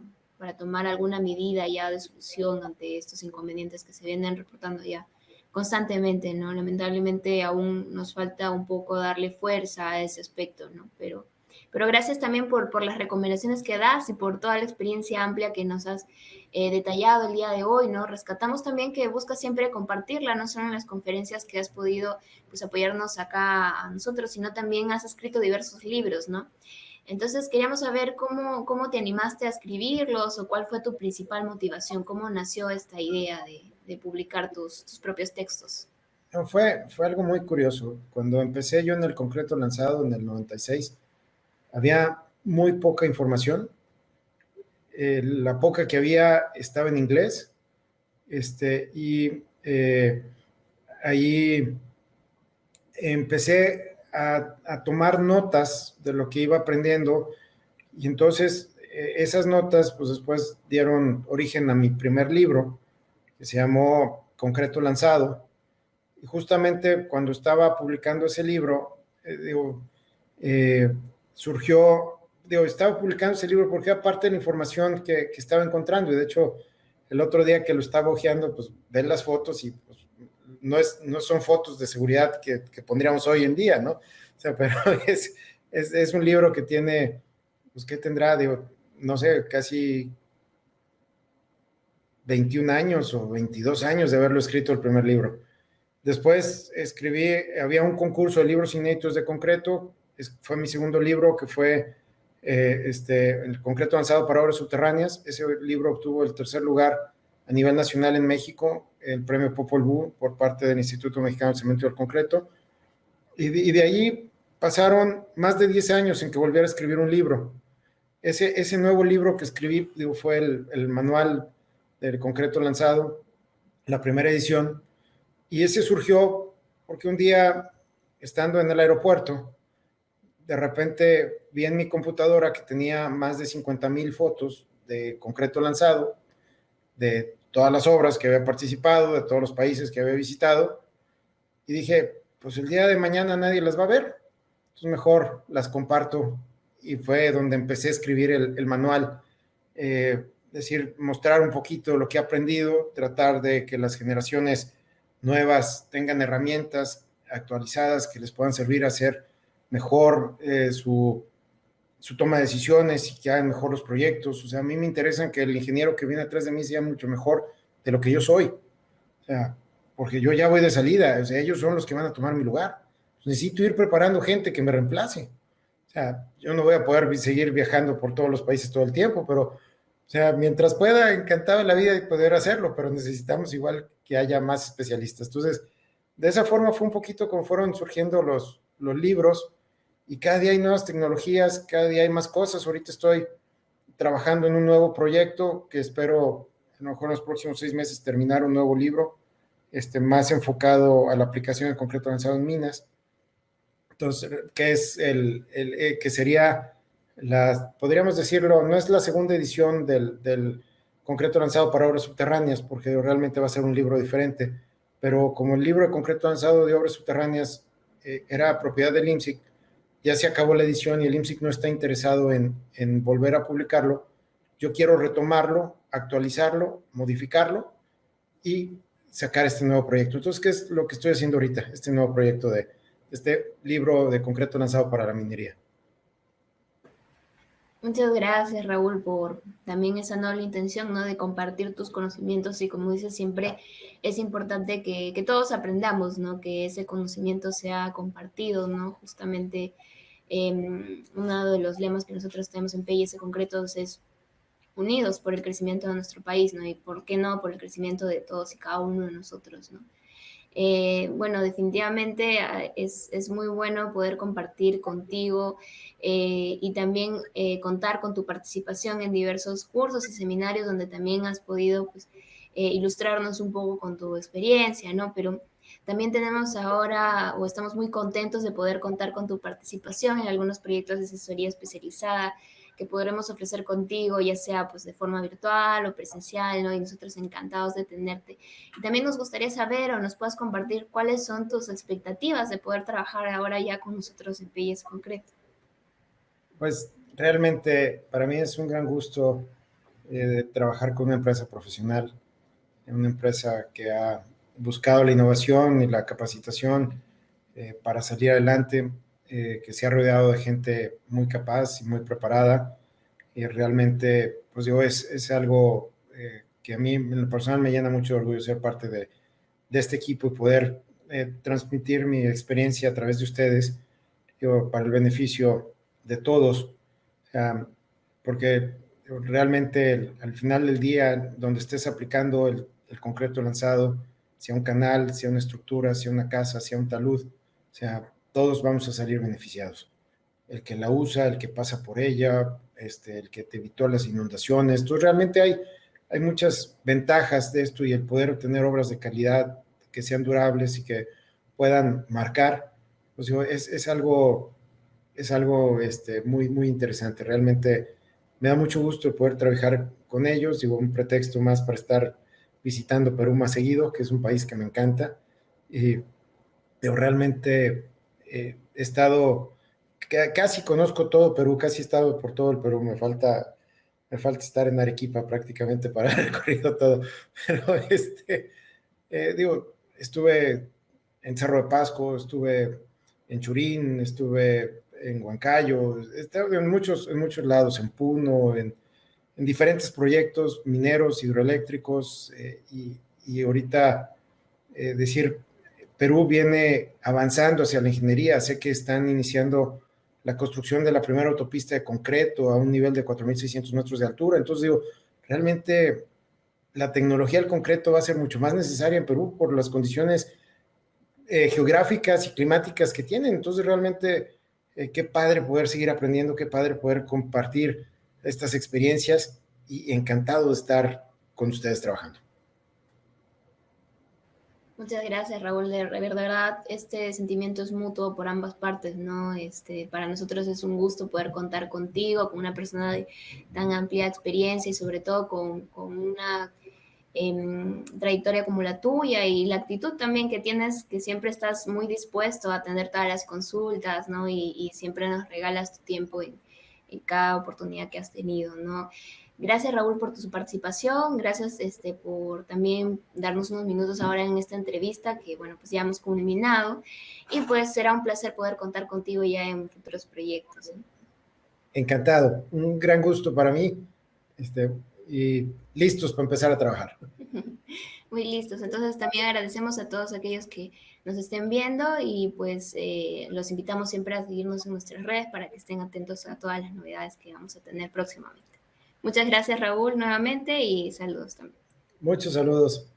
tomar alguna medida ya de solución ante estos inconvenientes que se vienen reportando ya constantemente, ¿no? Lamentablemente aún nos falta un poco darle fuerza a ese aspecto, ¿no? Pero gracias también por las recomendaciones que das y por toda la experiencia amplia que nos has detallado el día de hoy, ¿no? Rescatamos también que buscas siempre compartirla, no solo en las conferencias que has podido pues apoyarnos acá a nosotros, sino también has escrito diversos libros, ¿no? Entonces queríamos saber cómo te animaste a escribirlos o cuál fue tu principal motivación, cómo nació esta idea de publicar tus propios textos.
No, fue algo muy curioso. Cuando empecé yo en el concreto lanzado en el 96, había muy poca información. La poca que había estaba en inglés. Y ahí empecé a tomar notas de lo que iba aprendiendo y entonces esas notas pues después dieron origen a mi primer libro que se llamó Concreto Lanzado y justamente cuando estaba publicando ese libro, eh, surgió, estaba publicando ese libro porque aparte de la información que estaba encontrando y de hecho el otro día que lo estaba hojeando pues ven las fotos y pues, no son fotos de seguridad que pondríamos hoy en día, ¿no? O sea, pero es un libro que tiene, pues, ¿qué tendrá? No sé, casi 21 años o 22 años de haberlo escrito el primer libro. Después había un concurso de libros inéditos de concreto, fue mi segundo libro que fue el concreto avanzado para obras subterráneas. Ese libro obtuvo el tercer lugar a nivel nacional en México, el premio Popol Vuh por parte del Instituto Mexicano del Cemento y del Concreto. Y de allí pasaron más de 10 años en que volviera a escribir un libro. Ese nuevo libro que escribí fue el manual del concreto lanzado, la primera edición, y ese surgió porque un día, estando en el aeropuerto, de repente vi en mi computadora que tenía más de 50,000 fotos de concreto lanzado, de todas las obras que había participado, de todos los países que había visitado, y dije, pues el día de mañana nadie las va a ver, entonces mejor las comparto, y fue donde empecé a escribir el manual, decir, mostrar un poquito lo que he aprendido, tratar de que las generaciones nuevas tengan herramientas actualizadas que les puedan servir a hacer mejor su toma de decisiones y que hagan mejor los proyectos. O sea, a mí me interesa que el ingeniero que viene atrás de mí sea mucho mejor de lo que yo soy. O sea, porque yo ya voy de salida, o sea, ellos son los que van a tomar mi lugar. Necesito ir preparando gente que me reemplace. O sea, yo no voy a poder seguir viajando por todos los países todo el tiempo, pero, o sea, mientras pueda, encantado de la vida de poder hacerlo, pero necesitamos igual que haya más especialistas. Entonces, de esa forma fue un poquito como fueron surgiendo los libros, y cada día hay nuevas tecnologías, cada día hay más cosas. Ahorita estoy trabajando en un nuevo proyecto que espero, a lo mejor en los próximos 6 meses, terminar un nuevo libro, más enfocado a la aplicación de concreto avanzado en minas. Entonces, que es que sería, podríamos decirlo, no es la segunda edición del concreto lanzado para obras subterráneas, porque realmente va a ser un libro diferente, pero como el libro de concreto lanzado de obras subterráneas era propiedad del IMSIC, ya se acabó la edición y el IMSIC no está interesado en volver a publicarlo. Yo quiero retomarlo, actualizarlo, modificarlo y sacar este nuevo proyecto. Entonces, ¿qué es lo que estoy haciendo ahorita? Este nuevo proyecto de este libro de concreto lanzado para la minería.
Muchas gracias, Raúl, por también esa noble intención, ¿no? De compartir tus conocimientos y como dices, siempre es importante que todos aprendamos, ¿no? Que ese conocimiento sea compartido, ¿no? Justamente uno de los lemas que nosotros tenemos en PIS Concretos es unidos por el crecimiento de nuestro país, ¿no? Y por qué no, por el crecimiento de todos y cada uno de nosotros, ¿no? Bueno, definitivamente es muy bueno poder compartir contigo y también contar con tu participación en diversos cursos y seminarios donde también has podido pues, ilustrarnos un poco con tu experiencia, ¿no? Pero también tenemos ahora o estamos muy contentos de poder contar con tu participación en algunos proyectos de asesoría especializada que podremos ofrecer contigo, ya sea pues de forma virtual o presencial, ¿no? Y nosotros encantados de tenerte. Y también nos gustaría saber o nos puedas compartir cuáles son tus expectativas de poder trabajar ahora ya con nosotros en PIS Concreto.
Pues realmente para mí es un gran gusto trabajar con una empresa profesional, una empresa que ha buscado la innovación y la capacitación para salir adelante, que se ha rodeado de gente muy capaz y muy preparada. Y realmente, pues digo, es algo que a mí en lo personal me llena mucho de orgullo ser parte de este equipo y poder transmitir mi experiencia a través de ustedes, digo, para el beneficio de todos. Porque realmente al final del día, donde estés aplicando el concreto lanzado, sea un canal, sea una estructura, sea una casa, sea un talud, o sea, todos vamos a salir beneficiados. El que la usa, el que pasa por ella, el que te evitó las inundaciones. Entonces, realmente hay muchas ventajas de esto, y el poder obtener obras de calidad que sean durables y que puedan marcar, pues digo, es algo muy, muy interesante. Realmente me da mucho gusto poder trabajar con ellos. Digo, un pretexto más para estar visitando Perú más seguido, que es un país que me encanta. Pero realmente he estado, casi conozco todo Perú, casi he estado por todo el Perú. Me falta estar en Arequipa prácticamente para haber recorrido todo. Pero digo, estuve en Cerro de Pasco, estuve en Churín, estuve en Huancayo, estuve en muchos lados, en Puno, en diferentes proyectos mineros, hidroeléctricos, y ahorita decir, Perú viene avanzando hacia la ingeniería. Sé que están iniciando la construcción de la primera autopista de concreto a un nivel de 4.600 metros de altura. Entonces digo, realmente la tecnología del concreto va a ser mucho más necesaria en Perú por las condiciones geográficas y climáticas que tienen. Entonces realmente qué padre poder seguir aprendiendo, qué padre poder compartir estas experiencias, y encantado de estar con ustedes trabajando.
Muchas gracias, Raúl. De verdad, este sentimiento es mutuo por ambas partes, ¿no? Para nosotros es un gusto poder contar contigo, con una persona de tan amplia experiencia y sobre todo con una trayectoria como la tuya y la actitud también que tienes, que siempre estás muy dispuesto a atender todas las consultas, ¿no? Y siempre nos regalas tu tiempo en cada oportunidad que has tenido, ¿no? Gracias, Raúl, por tu participación. Gracias por también darnos unos minutos ahora en esta entrevista que, bueno, pues ya hemos culminado. Y pues será un placer poder contar contigo ya en futuros proyectos, ¿no?
Encantado, un gran gusto para mí, y listos para empezar a trabajar.
Muy listos. Entonces también agradecemos a todos aquellos que nos estén viendo y pues los invitamos siempre a seguirnos en nuestras redes para que estén atentos a todas las novedades que vamos a tener próximamente. Muchas gracias, Raúl, nuevamente y saludos también.
Muchos saludos.